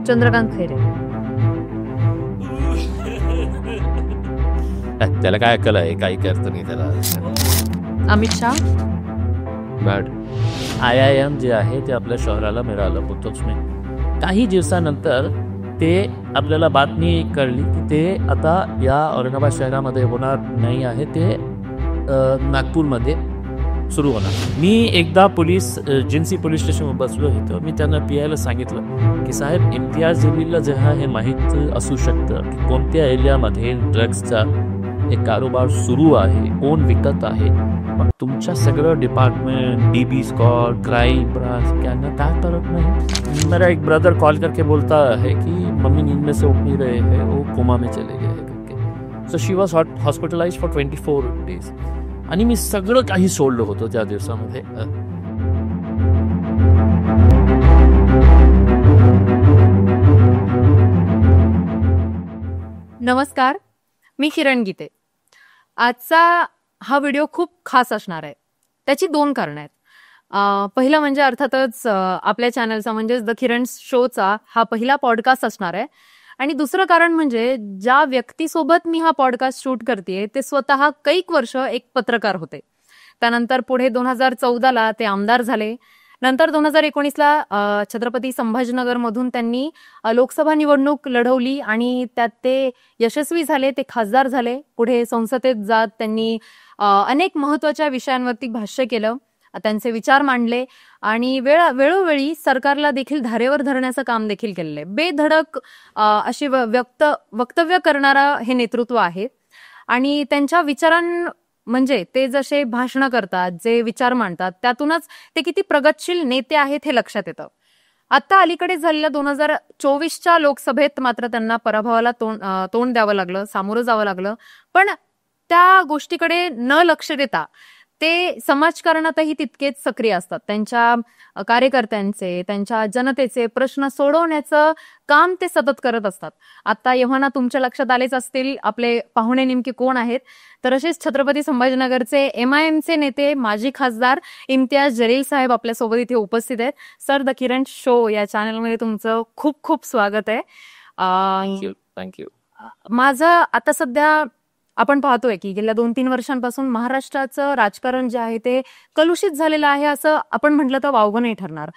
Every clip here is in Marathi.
चंद्रकांत खैरे. त्याला काय अक्कल आहे, काही करत नाही त्याला. अमित शाह. बट IIM जे आहे ते आपल्या शहराला मिळालं होतंच नाही. काही दिवसानंतर ते आपल्याला बातमी कळली की ते आता या औरंगाबाद शहरामध्ये होणार नाही आहे, ते नागपूरमध्ये सुरू होणार. मी एकदा जिन्सी पोलीस स्टेशनवर बसलो होतो. मी त्यांना PIला सांगितलं की साहेब, इम्तियाज जलीलला जेव्हा हे माहीत असू शकतं की कोणत्या एरियामध्ये ड्रग्सचा एक कारोबार सुरू आहे, कोण विकत आहे, मग तुमच्या सगळं department, DB squad, crime branch त्यांना काय करत नाही. मेरा एक ब्रदर कॉल करके बोलता है कि मम्मी नींद में से उठ नहीं रहे हैं, वो कोमा में चले गए हैं करके. So she was hospitalise for 24 days. आणि मी सगळं काही सोडलं होतं त्या दिवसामध्ये. नमस्कार, मी किरण गीते. आजचा हा व्हिडिओ खूप खास असणार आहे. त्याची 2 कारणं आहेत. पहिलं म्हणजे अर्थातच आपल्या चॅनलचा म्हणजेच द किरण शोचा हा पहिला पॉडकास्ट असणार आहे. आणि दुसरं कारण म्हणजे ज्या व्यक्तीसोबत मी हा पॉडकास्ट शूट करते ते स्वतः कैक वर्ष एक पत्रकार होते. त्यानंतर पुढे 2014ला ते आमदार झाले. नंतर 2019ला छत्रपती संभाजीनगरमधून त्यांनी लोकसभा निवडणूक लढवली आणि त्यात ते यशस्वी झाले. ते खासदार झाले. पुढे संसदेत जात त्यांनी अनेक महत्वाच्या विषयांवरती भाष्य केलं, त्यांचे विचार मांडले आणि वेळोवेळी सरकारला देखील धारेवर धरण्याचं काम देखील केलेलं आहे. बेधडक अशी वक्तव्य करणारा हे नेतृत्व आहे. आणि त्यांच्या म्हणजे ते जसे भाषणं करतात, जे विचार मांडतात, त्यातूनच ते किती प्रगतशील नेते आहेत हे लक्षात येतं. आता अलीकडे झालेल्या 2024च्या लोकसभेत मात्र त्यांना पराभवाला तोंड द्यावं लागलं, सामोरं जावं लागलं. पण त्या गोष्टीकडे न लक्ष देता ते समाजकारणातही तितकेच सक्रिय असतात. त्यांच्या कार्यकर्त्यांचे, त्यांच्या जनतेचे प्रश्न सोडवण्याचं काम ते सतत करत असतात. आता एव्हाना तुमच्या लक्षात आलेच असतील आपले पाहुणे नेमके कोण आहेत. तर असेच छत्रपती संभाजीनगरचे MIMचे नेते, माजी खासदार इम्तियाज जलील साहेब आपल्यासोबत इथे उपस्थित आहेत. सर, द किरण शो या चॅनलमध्ये तुमचं खूप खूप स्वागत आहे. थँक्यू. माझं आता सध्या आपण पाहतोय की गेल्या 2-3 वर्षांपासून महाराष्ट्राचं राजकारण जे आहे ते कलुषित झालेलं आहे, असं आपण म्हटलं तर वावगं नाही ठरणार.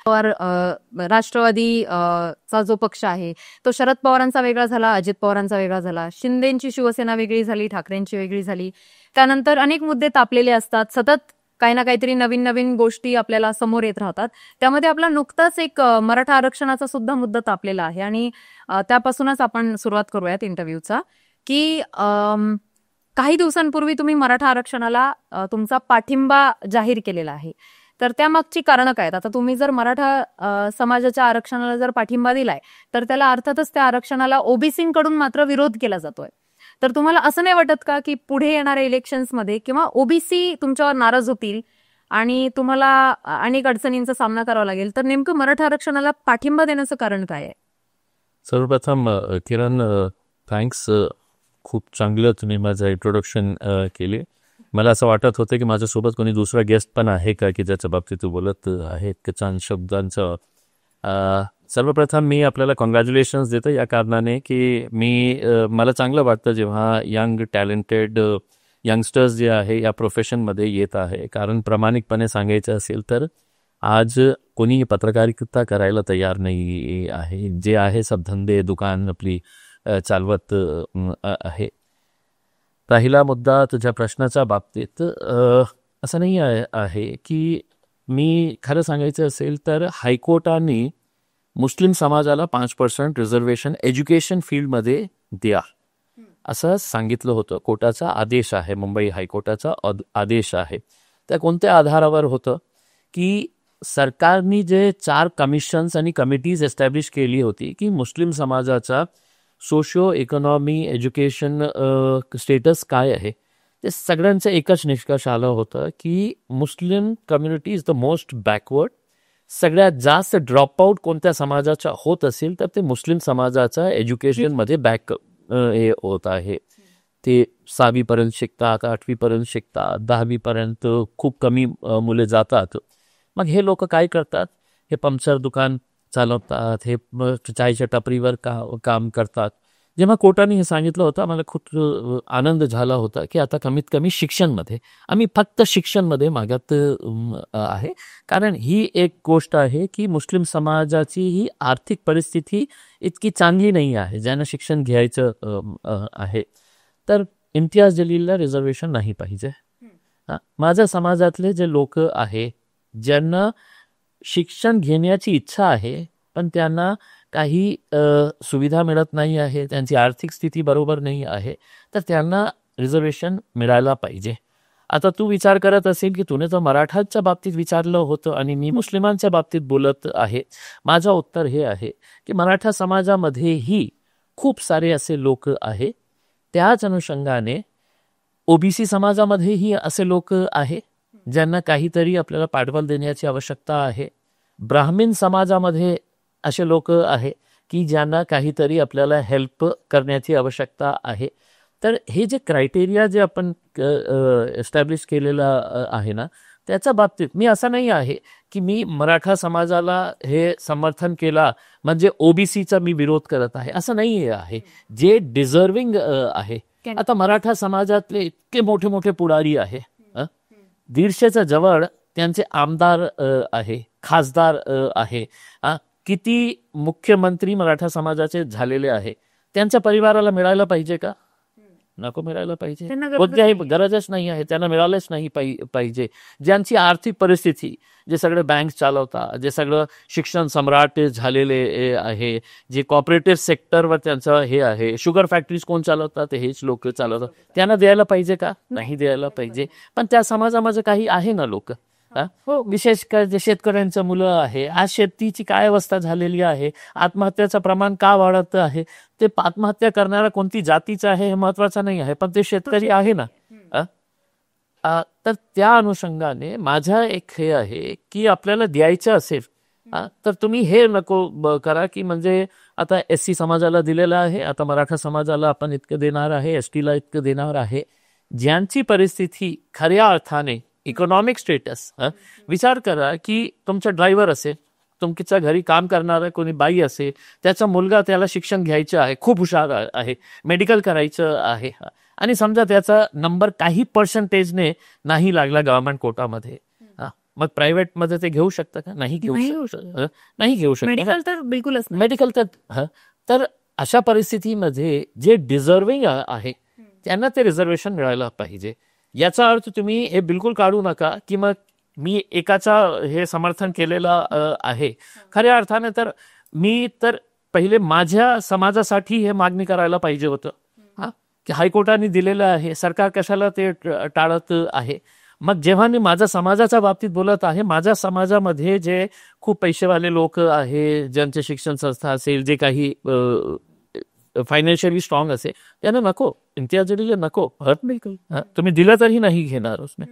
राष्ट्रवादीचा जो पक्ष आहे तो शरद पवारांचा वेगळा झाला, अजित पवारांचा वेगळा झाला, शिंदेची शिवसेना वेगळी झाली, ठाकरेंची वेगळी झाली. त्यानंतर अनेक मुद्दे तापलेले असतात. सतत काही ना काहीतरी नवीन नवीन गोष्टी आपल्याला समोर येत राहतात. त्यामध्ये आपला नुकताच एक मराठा आरक्षणाचा सुद्धा मुद्दा तापलेला आहे आणि त्यापासूनच आपण सुरुवात करूयात इंटरव्ह्यूचा. की काही दिवसांपूर्वी तुम्ही मराठा आरक्षणाला तुमचा पाठिंबा जाहीर केलेला आहे. तर त्यामागची कारणं काय आहेत? आता तुम्ही जर मराठा समाजाच्या आरक्षणाला जर पाठिंबा दिलाय तर त्याला अर्थातच त्या आरक्षणाला OBCकडून मात्र विरोध केला जातोय. तर तुम्हाला असं नाही वाटत का की पुढे येणाऱ्या इलेक्शन्समध्ये किंवा OBC तुमच्यावर नाराज होतील आणि तुम्हाला अनेक अडचणींचा सामना करावा लागेल? तर नेमकं मराठा आरक्षणाला पाठिंबा देण्याचं कारण काय आहे? सर्वप्रथम किरण, थँक्स. खूप चांगलं तुम्ही माझं इंट्रोडक्शन केले. मला असं वाटत होतं की माझ्यासोबत कोणी दुसरा गेस्ट पण आहे का की ज्याच्या बाबतीत तू बोलत आहे इतक्या छान शब्दांचं. सर्वप्रथम मी आपल्याला कॉंग्रॅच्युलेशन्स देतो या कारणाने की मला चांगलं वाटतं जेव्हा यंग टॅलेंटेड यंगस्टर्स जे आहे या प्रोफेशनमध्ये येत आहे. कारण प्रामाणिकपणे सांगायचं असेल तर आज कोणी पत्रकारिता करायला तयार नाही आहे. जे आहे सब धंदे दुकान आपली चालवत आहे. पहिला मुद्दा तुझ्या प्रश्नाच्या बाबतीत असं नाही आहे की मी खरं सांगायचं असेल तर हायकोर्टाने मुस्लिम समाजाला 5% रिझर्वेशन एज्युकेशन फील्डमध्ये द्या असं सांगितलं होतं. कोर्टाचा आदेश आहे, मुंबई हायकोर्टाचा आदेश आहे. त्या कोणत्या आधारावर होतं की सरकारने जे 4 कमिशन्स आणि कमिटीज एस्टॅब्लिश केली होती की मुस्लिम समाजाचा सोशिओ इकॉनॉमी एज्युकेशन स्टेटस काय आहे, ते सगळ्यांचं एकच निष्कर्ष आलं होतं की Muslim community is the most backward. सगळ्यात जास्त ड्रॉपआउट कोणत्या समाजाचा होत असेल तर ते मुस्लिम समाजाचा एज्युकेशनमध्ये हे होत आहे. ते 6वीपर्यंत शिकतात, 8वीपर्यंत शिकतात, 10वीपर्यंत खूप कमी मुले जातात. मग हे लोक काय करतात, हे पंक्चर दुकान चालवतात, हे चायच्या टपरीवर काम करतात. जेव्हा कोर्टाने हे सांगितलं होतं आम्हाला खूप आनंद झाला होता की आता कमीत कमी शिक्षणमध्ये, आम्ही फक्त शिक्षणमध्ये मागत आहे. कारण ही एक गोष्ट आहे की मुस्लिम समाजाची ही आर्थिक परिस्थिती इतकी चांगली नाही आहे ज्यांना शिक्षण घ्यायचं आहे. तर इम्तियाज जलीलला रिझर्वेशन नाही पाहिजे. माझ्या समाजातले जे लोक आहे ज्यांना शिक्षण घेण्याची इच्छा आहे पण त्यांना काही सुविधा मिळत नाही आहे, त्यांची आर्थिक स्थिती बरोबर नाही आहे, तर त्यांना रिझर्वेशन मिळायला पाहिजे. आता तू विचार करत असेल की तुने तर मराठाच्या बाबतीत विचारलं होतं आणि मी मुस्लिमांच्या बाबतीत बोलत आहे. माझं उत्तर हे आहे की मराठा समाजामध्येही खूप सारे असे लोक आहे. त्याच अनुषंगाने ओबीसी समाजामध्येही असे लोक आहे ज्यांना काहीतरी आपल्याला पाठबळ देण्याची आवश्यकता आहे. ब्राह्मण समाजामध्ये असे लोक आहे की ज्यांना काहीतरी आपल्याला हेल्प करण्याची आवश्यकता आहे. तर हे जे क्रायटेरिया जे आपण एस्टॅब्लिश केलेलं आहे ना, त्याच्या बाबतीत मी असं नाही आहे की मी मराठा समाजाला हे समर्थन केला म्हणजे ओबीसीचा मी विरोध करत आहे, असं नाही आहे. जे डिझर्विंग आहे, आता मराठा समाजातले इतके मोठे मोठे पुढारी आहे, 150च्या जवळ त्यांचे आमदार आहे, खासदार आहे, किती मुख्यमंत्री मराठा समाजाचे झालेले आहे. त्यांच्या परिवाराला मिळायला पाहिजे का? नको मिळायला पाहिजे, कोणत्याही गरजच नाही आहे, त्यांना मिळालंच नाही पाहिजे. ज्यांची आर्थिक परिस्थिती, जे सगळे बँक चालवतात, जे सगळं शिक्षण सम्राट झालेले आहे, जे कॉपरेटिव्ह सेक्टरवर त्यांचं हे आहे, शुगर फॅक्टरीज कोण चालवतात? हेच लोक चालवतात. त्यांना द्यायला पाहिजे का? नाही द्यायला पाहिजे. पण त्या समाजामध्ये काही आहे ना लोक, हो, विशेष जे शेतकऱ्यांचं मुलं आहे, आज शेतीची काय अवस्था झालेली आहे, आत्महत्याचं प्रमाण का वाढत आहे, ते आत्महत्या करणारा कोणती जातीचा आहे हे महत्वाचं नाही आहे, पण ते शेतकरी आहे ना. तर त्या अनुषंगाने माझा एक हे आहे की आपल्याला द्यायचं असेल तर तुम्ही हे नको करा की म्हणजे आता SC समाजाला दिलेलं आहे, आता मराठा समाजाला आपण इतकं देणार आहे, ST ला इतकं देणार आहे. ज्यांची परिस्थिती खऱ्या अर्थाने इकॉनॉमिक स्टेटस, विचार करा की तुमचा ड्रायव्हर असेल, तुमच्या घरी काम करणारा कोणी बाई असेल, त्याचा मुलगा त्याला शिक्षण घ्यायचं आहे, खूप हुशार आहे, मेडिकल करायचं आहे, आणि समजा त्याचा नंबर काही पर्सेंटेजने नाही लागला गव्हर्नमेंट कोटामध्ये, मग प्रायव्हेटमध्ये ते घेऊ शकतं का? नाही घेऊ शकत. मेडिकल तर बिलकुलच नाही. मेडिकल तर अशा परिस्थितीमध्ये जे डिझर्विंग आहे त्यांना ते रिझर्वेशन मिळायला पाहिजे. याचा अर्थ तुम्ही हे बिलकुल काढू नका की मग मी एकाचा हे समर्थन केलेलं आहे. खऱ्या अर्थाने तर मी तर पहिले माझ्या समाजासाठी हे मागणी करायला पाहिजे होतं, की हायकोर्टाने दिलेलं आहे, सरकार कशाला ते टाळत आहे. मग जेव्हा मी माझ्या समाजाच्या बाबतीत बोलत आहे, माझ्या समाजामध्ये जे खूप पैसेवाले लोक आहे, ज्यांचे शिक्षण संस्था असेल, जे काही फायनान्शियली स्ट्रॉंग असेल, त्यांना नको, इम्तियाज जलील नको, तुम्ही दिलं तरी नाही घेणार उसने.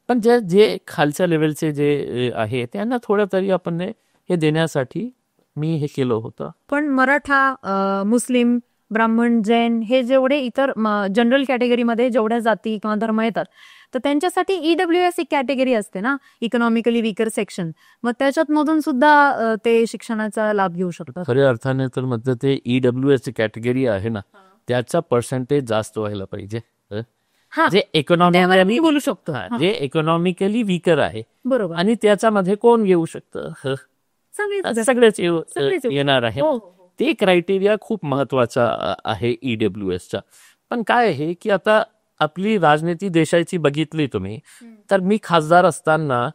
पण जे खालच्या लेवलचे जे आहे त्यांना थोडं तरी आपण हे देण्यासाठी मी हे केलं होतं. पण मराठा, मुस्लिम, ब्राह्मण, जैन हे जेवढे इतर जनरल कॅटेगरीमध्ये जेवढ्या जाती किंवा धर्म येतात, तर त्यांच्यासाठी EWS एक कॅटेगरी असते ना, इकॉनॉमिकली वीकर सेक्शन, मग त्याच्यात मधून सुद्धा ते शिक्षणाचा लाभ घेऊ शकतात. खऱ्या अर्थाने तर म्हणजे ते EWS कॅटेगरी आहे ना, त्याचा पर्सेंटेज जास्त व्हायला पाहिजे. जे इकॉनॉमिकली बोलू शकतो, जे इकॉनॉमिकली वीकर आहे, बरोबर, आणि त्याच्यामध्ये कोण येऊ शकतं? सगळेच येणार आहे. ते क्रायटेरिया खूप महत्वाचा आहे EWSचा. पण काय आहे की आता आपली राजनीती देशाची बघितली तुम्ही, तर मी खासदार असताना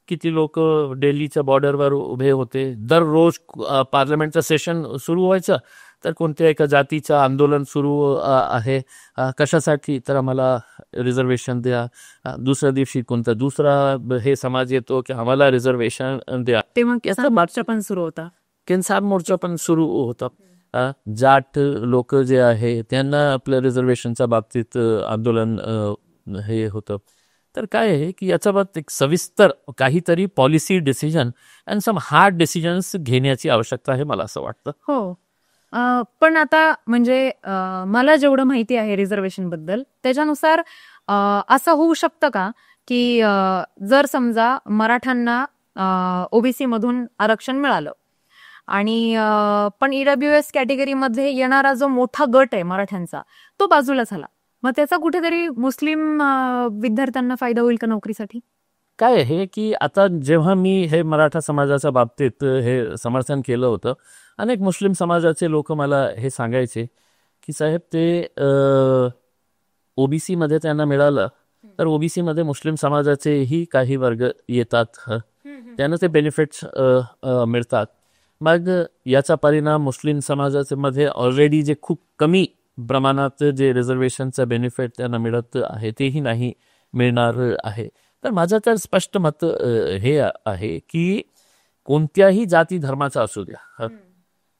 किती लोक दिल्लीच्या बॉर्डरवर उभे होते. दररोज पार्लमेंटचं सेशन सुरू व्हायचं तर कोणत्या एका जातीचं आंदोलन सुरू आहे, कशासाठी? तर आम्हाला रिझर्वेशन द्या. दुसऱ्या दिवशी कोणता दुसरा हे समाज येतो की आम्हाला रिझर्वेशन द्या. तेव्हा किसान मोर्चा पण सुरू होता, किसान मोर्चा पण सुरू होता. जाट लोक जे आहे त्यांना आपल्या रिझर्वेशनच्या बाबतीत आंदोलन हे होतं. तर काय आहे की याच्या बाबतीत एक सविस्तर काहीतरी policy decision and some hard decisions घेण्याची आवश्यकता आहे, मला असं वाटतं. हो. पण आता म्हणजे मला जेवढं माहिती आहे रिझर्वेशन बद्दल, त्याच्यानुसार असं होऊ शकतं का की जर समजा मराठ्यांना ओबीसी मधून आरक्षण मिळालं. आणि पण ईडब्ल्यूएस कॅटेगरीमध्ये येणारा जो मोठा गट आहे मराठ्यांचा तो बाजूला झाला. मग त्याचा कुठेतरी मुस्लिम विद्यार्थ्यांना फायदा होईल का नोकरीसाठी? काय आहे की आता जेव्हा मी हे मराठा समाजाच्या बाबतीत हे समर्थन केलं होतं, अनेक मुस्लिम समाजाचे लोक मला हे सांगायचे की साहेब ते ओबीसी मध्ये त्यांना मिळालं तर ओबीसी मध्ये मुस्लिम समाजाचेही काही वर्ग येतात, त्यांना ते बेनिफिट्स मिळतात. मग याचा परिणाम मुस्लिम समाजाचे मध्ये ऑलरेडी जे खूप कमी प्रमाणात जे रिझर्वेशनचं बेनिफिट त्यांना मिळत आहे तेही नाही मिळणार आहे. तर माझं तर स्पष्ट मत हे आहे की कोणत्याही जाती धर्माचा असू द्या,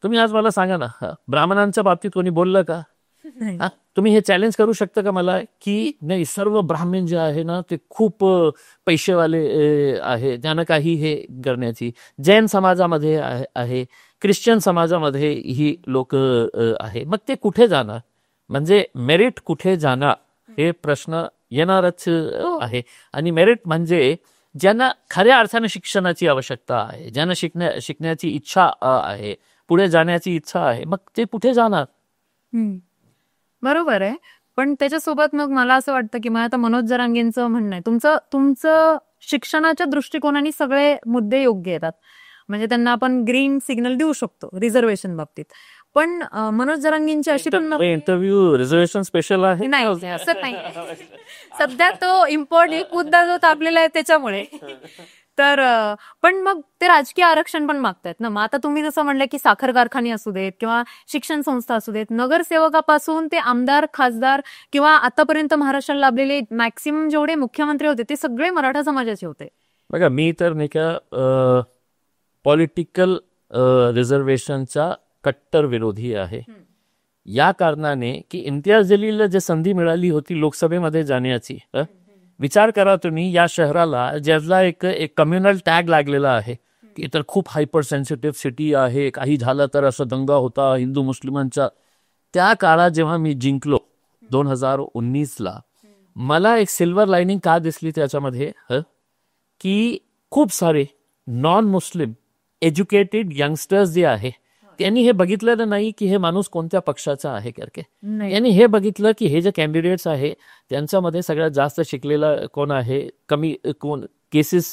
तुम्ही आज मला सांगा ना, ब्राह्मणांच्या बाबतीत कोणी बोललं का? तुम्ही हे चॅलेंज करू शकता का मला की नाही सर्व ब्राह्मण जे आहे ना ते खूप पैसेवाले आहे, त्यांना काही हे करण्याची. जैन समाजामध्ये आहे, ख्रिश्चन समाजामध्ये ही लोक आहे. मग ते कुठे जाणार, म्हणजे मेरिट कुठे जाणार हे प्रश्न येणारच आहे. आणि मेरिट म्हणजे ज्यांना खऱ्या अर्थाने शिक्षणाची आवश्यकता आहे, ज्यांना शिकण्याची इच्छा आहे, पुढे जाण्याची इच्छा आहे, मग ते कुठे जाणार? बरोबर आहे. पण त्याच्यासोबत मग मला असं वाटतं की मला आता मनोज जरांगेंचं म्हणणं आहे, तुमचं शिक्षणाच्या दृष्टिकोनाने सगळे मुद्दे योग्य येतात, म्हणजे त्यांना आपण ग्रीन सिग्नल देऊ शकतो रिझर्वेशन बाबतीत. पण मनोज जरांगेंची अशी पण इंटरव्ह्यू रिझर्वेशन स्पेशल आहे नाही, असं नाही. सध्या तो इम्पॉर्टंट मुद्दा जो तापलेला आहे त्याच्यामुळे. तर पण मग ते राजकीय आरक्षण पण मागतायत ना. मग आता तुम्ही जसं म्हणलं की साखर कारखाने असू देत किंवा शिक्षण संस्था असू देत, नगरसेवकापासून ते आमदार, खासदार किंवा आतापर्यंत महाराष्ट्राला लाभलेले मॅक्सिमम जेवढे मुख्यमंत्री होते ते सगळे मराठा समाजाचे होते. बघा, मी तर नाही का पॉलिटिकल रिझर्वेशनचा कट्टर विरोधी आहे, या कारणाने की इम्तियाज जलीलला जे संधी मिळाली होती लोकसभेमध्ये जाण्याची, विचार करा तुम्ही, या शहराला ज्याला एक कम्युनल टॅग लागलेला आहे की तर खूप हायपर सेन्सिटिव्ह सिटी आहे, काही झालं तर असं दंगा होता हिंदू मुस्लिमांचा. त्या काळात जेव्हा मी जिंकलो 2019ला, मला एक सिल्वर लाईनिंग का दिसली त्याच्यामध्ये की खूप सारे नॉन मुस्लिम एज्युकेटेड यंगस्टर्स जे आहे त्यांनी हे बघितलेलं नाही की हे माणूस कोणत्या पक्षाचा आहे करके. यांनी हे बघितलं की हे जे कॅन्डिडेट्स आहे त्यांच्यामध्ये सगळ्यात जास्त शिकलेला कोण आहे, कमी कोण केसेस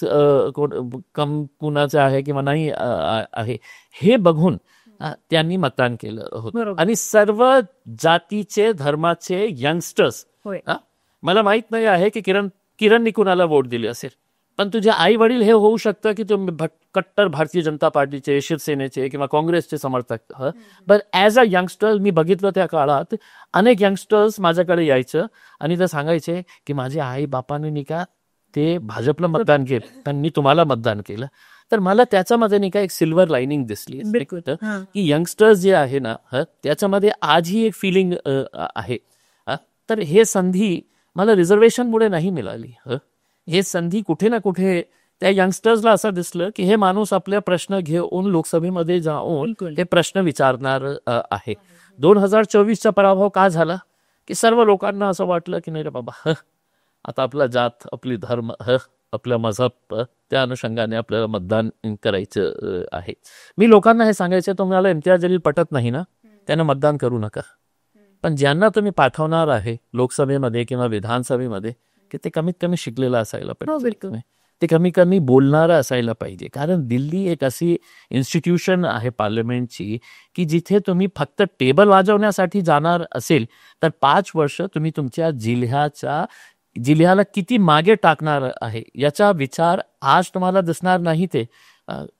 कम कुणाचं आहे किंवा नाही आहे, हे बघून त्यांनी मतदान केलं होतं. आणि सर्व जातीचे धर्माचे यंगस्टर्स, मला माहित नाही आहे की किरणनी कुणाला वोट दिली असेल, पण तुझे आई वडील हे होऊ शकतं की तुम्ही कट्टर भारतीय जनता पार्टीचे, शिवसेनेचे किंवा काँग्रेसचे समर्थक. पण ॲज अ यंगस्टर मी बघितलं त्या काळात अनेक यंगस्टर्स माझ्याकडे यायचं आणि ते सांगायचे की माझे आई बापाने नाही का ते भाजपला मतदान केलं, त्यांनी तुम्हाला मतदान केलं. तर मला त्याच्यामध्ये नाही का एक सिल्वर लाईनिंग दिसली की यंगस्टर्स जे आहे ना त्याच्यामध्ये आजही एक फिलिंग आहे. तर हे संधी मला रिझर्वेशनमुळे नाही मिळाली. हे संधी कुठे ना कुठे त्या यंगस्टर्सला असं दिसलं की हे माणूस आपल्या प्रश्न घेऊन लोकसभेमध्ये जाऊन ते प्रश्न विचारणार आहे. 2024चा पराभव का झाला की सर्व लोकांना असं वाटलं की नाही रे बाबा, आता आपला जात, आपली धर्म, आपला मजहब, त्या अनुषंगाने आपल्याला मतदान करायचं आहे. मी लोकांना हे सांगायचं, तुम्हाला इम्तियाज जलील पटत नाही ना, त्यांना मतदान करू नका. पण ज्यांना तुम्ही पाठवणार आहे लोकसभेमध्ये किंवा विधानसभेमध्ये की ते कमीत कमी शिकलेलं असायला पाहिजे, ते कमी कमी बोलणारं असायला पाहिजे. कारण दिल्ली एक अशी इन्स्टिट्यूशन आहे पार्लमेंटची की जिथे तुम्ही फक्त टेबल वाजवण्यासाठी जाणार असेल तर 5 वर्ष तुम्ही तुमच्या जिल्ह्याला किती मागे टाकणार आहे याचा विचार आज तुम्हाला दिसणार नाही. ते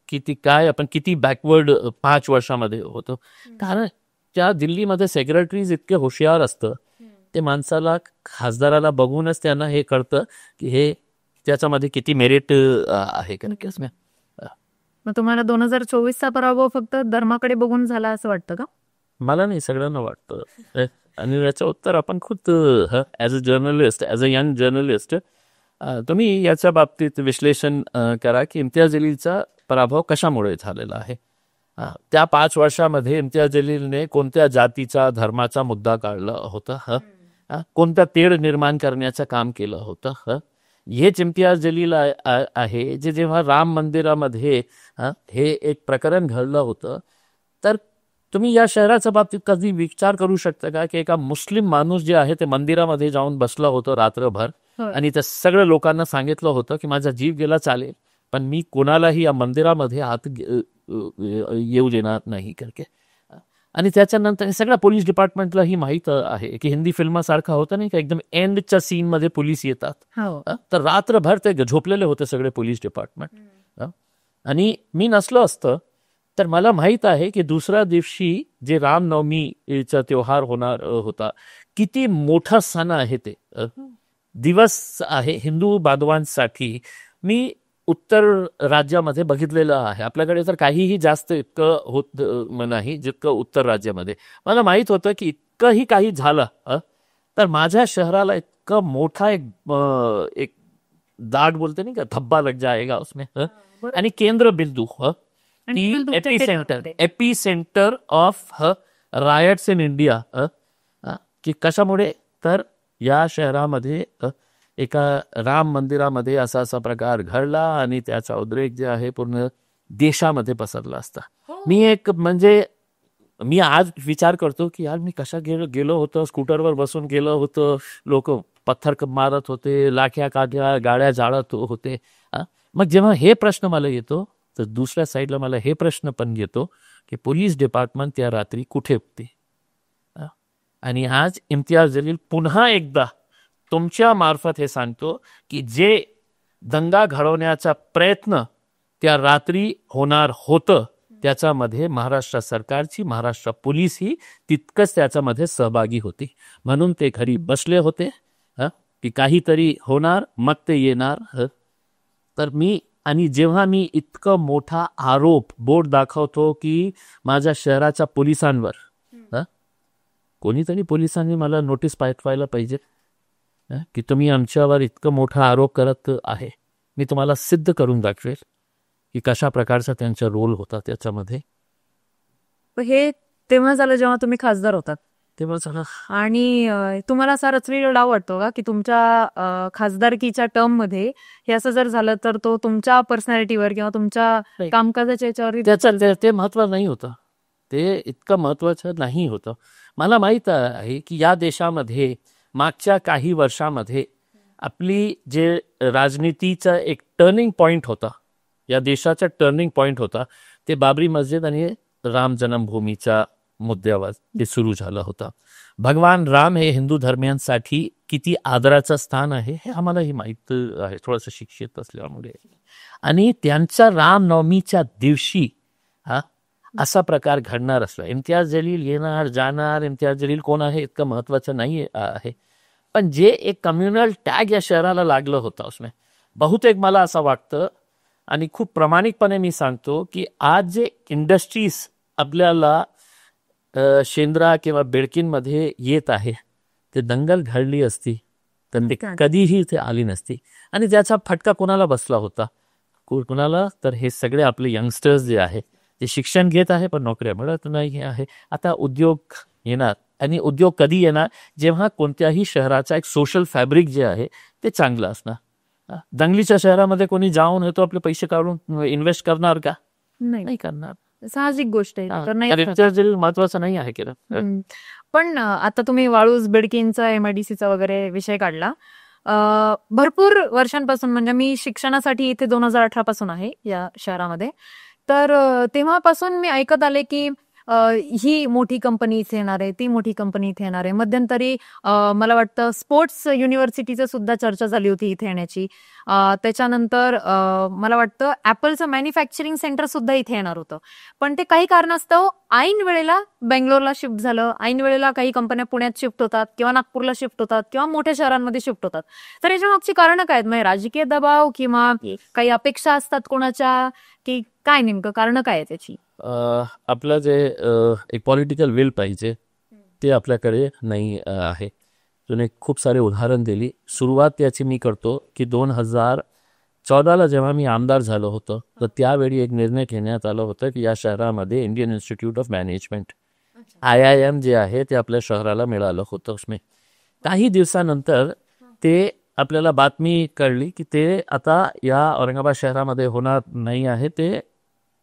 किती काय आपण किती बॅकवर्ड 5 वर्षामध्ये होतो. कारण त्या दिल्लीमध्ये सेक्रेटरीज इतके हुशार असतं, ते माणसाला, खासदाराला बघूनच त्यांना हे कळतं की हे त्याच्यामध्ये किती मेरिट आहे. मग तुम्हाला 2024चा पराभव फक्त धर्माकडे बघून झाला असं वाटतं का? मला नाही, सगळ्यांना वाटतं. आणि याचं उत्तर आपण खुद as a journalist, as a young journalist, तुम्ही याच्या बाबतीत विश्लेषण करा की इम्तियाज जलीलचा पराभव कशामुळे झालेला आहे. त्या 5 वर्षामध्ये इम्तियाज जलीलने कोणत्या जातीचा, धर्माचा मुद्दा काढला होता, कोणता तेढ निर्माण करण्याचं काम केलं होतं, हेच इम्तियाज जलील आहे जे जेव्हा राम मंदिरामध्ये हे एक प्रकरण घडलं होतं, तर तुम्ही या शहराच्या बाबतीत कधी विचार करू शकता का की एका मुस्लिम माणूस जे आहे ते मंदिरामध्ये जाऊन बसला होतं रात्रभर आणि त्या सगळ्या लोकांना सांगितलं होतं की माझा जीव गेला चालेल, पण मी कोणालाही या मंदिरामध्ये आत येऊ देणार नाही करके. आणि त्याच्यानंतर सगळ्या पोलीस डिपार्टमेंटलाही माहीत आहे की हिंदी फिल्मासारखा होतं नाही का, एकदम एंडच्या सीनमध्ये पोलीस येतात. तर रात्रभर ते झोपलेले होते सगळे पोलीस डिपार्टमेंट. आणि मी नसलो असतं तर मला माहीत आहे की दुसऱ्या दिवशी जे रामनवमीचा त्योहार होणार होता, किती मोठा सण आहे ते दिवस आहे हिंदू बांधवांसाठी. मी उत्तर राज्यामध्ये बघितलेलं आहे. आपल्याकडे तर काहीही जास्त इतकं होत नाही जितकं उत्तर राज्यामध्ये. मला माहीत होतं की इतकंही काही झालं तर माझ्या शहराला इतकं मोठा एक दाग बोलते नाही का, धब्बा लग जाएगा उसमें. आणि केंद्र बिंदू epicentre of riots in India की कशामुळे, तर या शहरामध्ये एका राम मंदिरामध्ये असा प्रकार घडला आणि त्याचा उद्रेक जे आहे पूर्ण देशामध्ये पसरला असता. मी आज विचार करतो की यार मी कशा गेलो होतो, स्कूटरवर बसून गेलो होतो, लोक पत्थर मारत होते, लाख्या काढ्या, गाड्या जाळत होते. मग जेव्हा हे प्रश्न मला येतो तर दुसऱ्या साईडला मला हे प्रश्न पण येतो की पोलीस डिपार्टमेंट त्या रात्री कुठे होते. आणि आज इम्तियाज जलील पुन्हा एकदा तुमच्या मार्फत हे सांगतो की जे दंगा घडवण्याचा प्रयत्न त्या रात्री होणार होतं त्याच्यामध्ये महाराष्ट्र सरकारची, महाराष्ट्र पोलीस ही तितकंच त्याच्यामध्ये सहभागी होती. म्हणून ते घरी बसले होते की काहीतरी होणार मग ते येणार. तर जेव्हा मी इतकं मोठा आरोप बोट दाखवतो की माझ्या शहराच्या पोलिसांवर, कोणीतरी पोलिसांनी मला नोटीस पाठवायला पाहिजे की तुम्ही आमच्यावर इतकं मोठा आरोप करत आहे, मी तुम्हाला सिद्ध करून दाखवेल की कशा प्रकारचा त्यांचा रोल होता त्याच्यामध्ये. हे तेव्हा झालं जेव्हा तुम्ही खासदार होतात तेव्हा झालं. आणि तुम्हाला असा रचलेला डाव वाटतो का की तुमच्या खासदारकीच्या टर्म मध्ये हे असं जर झालं तर तो तुमच्या पर्सनॅलिटीवर किंवा तुमच्या कामकाजाच्या याच्यावर ते महत्व नाही होतं, ते इतकं महत्वाचं नाही होतं. मला माहित आहे की या देशामध्ये मागच्या काही वर्षामध्ये आपली जे राजनीतीचा एक टर्निंग पॉइंट होता, या देशाचा टर्निंग पॉइंट होता, ते बाबरी मस्जिद आणि राम जन्मभूमीच्या मुद्द्यावर ते सुरू झालं होतं. भगवान राम हे हिंदू धर्मियांसाठी किती आदराचं स्थान आहे हे आम्हालाही माहीत आहे, थोडंसं शिक्षित असल्यामुळे. आणि त्यांच्या रामनवमीच्या दिवशी असा प्रकार घडणार असला, इम्तियाज जलील येणार जाणार, इम्तियाज जलील कोण आहे इतकं महत्वाचं नाही आहे, पण जे एक कम्युनल टॅग या शहराला लागलं होतं उसमें बहुतेक मला असं वाटतं आणि खूप प्रामाणिकपणे मी सांगतो की आज जे इंडस्ट्रीज आपल्याला शेंद्रा किंवा बेडकीनमध्ये येत आहे, ते दंगल घडली असती तर ते कधीही इथे आली नसती. आणि त्याचा फटका कोणाला बसला होता, कोणाला, तर हे सगळे आपले यंगस्टर्स जे आहे ते शिक्षण घेत आहे पण नोकऱ्या मिळत नाही आहे. आता उद्योग येणार, आणि उद्योग कधी येणार, जेव्हा कोणत्याही शहराचा एक सोशल फॅब्रिक जे आहे ते चांगलं असणार. दंगलीच्या शहरामध्ये कोणी जाऊन येतो आपले पैसे काढून इन्व्हेस्ट करणार का? नाही करणार, साहजिक गोष्ट आहे. महत्वाचं नाही आहे किरण. पण आता तुम्ही वाळूज बेडकीनचा MIDCचा वगैरे विषय काढला. भरपूर वर्षांपासून, म्हणजे मी शिक्षणासाठी इथे 2018 पासून आहे या शहरामध्ये, तर तेव्हापासून मी ऐकत आले की ही मोठी कंपनी इथे येणार आहे, ती मोठी कंपनी इथे येणार आहे. मध्यंतरी मला वाटतं स्पोर्ट्स युनिव्हर्सिटीचं सुद्धा चर्चा झाली होती इथे येण्याची. त्याच्यानंतर मला वाटतं ऍपलचं मॅन्युफॅक्चरिंग सेंटर सुद्धा इथे येणार होतं, पण ते काही कारणास्तव ऐन वेळेला बेंगलोरला शिफ्ट झालं. ऐन वेळेला काही कंपन्या पुण्यात शिफ्ट होतात किंवा नागपूरला शिफ्ट होतात किंवा मोठ्या शहरांमध्ये शिफ्ट होतात. तर याच्या मागची कारणं काय आहेत? म्हणजे राजकीय दबाव किंवा काही अपेक्षा असतात कोणाच्या, की काय नेमकं कारण काय आहे त्याची? आपलं जे एक पॉलिटिकल विल पाहिजे ते आपल्याकडे नाही आहे. तुम्ही खूप सारे उदाहरण दिली. सुरुवात याची मी करतो की 2014ला जेव्हा मी आमदार झालो होतो तर त्यावेळी एक निर्णय घेण्यात आला होता की या शहरामध्ये Indian institute of management IIM जे आहे ते आपल्या शहराला मिळालं होतं. उसमें काही दिवसानंतर ते आपल्याला बातमी कळली की ते आता या औरंगाबाद शहरामध्ये होणार नाही आहे, ते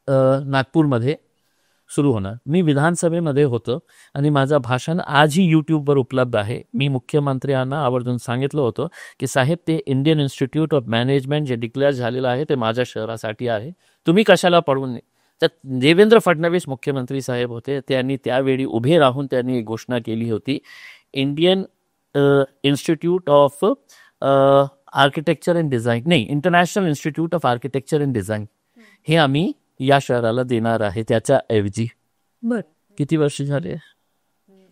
नागपूरमध्ये सुरू होणार. मी विधानसभेमध्ये होतो आणि माझं भाषण आजही यूट्यूबवर उपलब्ध आहे. मी मुख्यमंत्र्यांना आवर्जून सांगितलं होतं की साहेब, ते इंडियन इन्स्टिट्यूट ऑफ मॅनेजमेंट जे डिक्लेअर झालेलं आहे ते माझ्या शहरासाठी आहे, तुम्ही कशाला पडून नाही. तर देवेंद्र फडणवीस मुख्यमंत्री साहेब होते, त्यांनी त्यावेळी उभे राहून त्यांनी एक घोषणा केली होती, Indian institute of architecture and design, नाही, international institute of architecture and design, हे आम्ही या शहराला देणार आहे. त्याच्याऐवजी बर किती वर्ष झाले,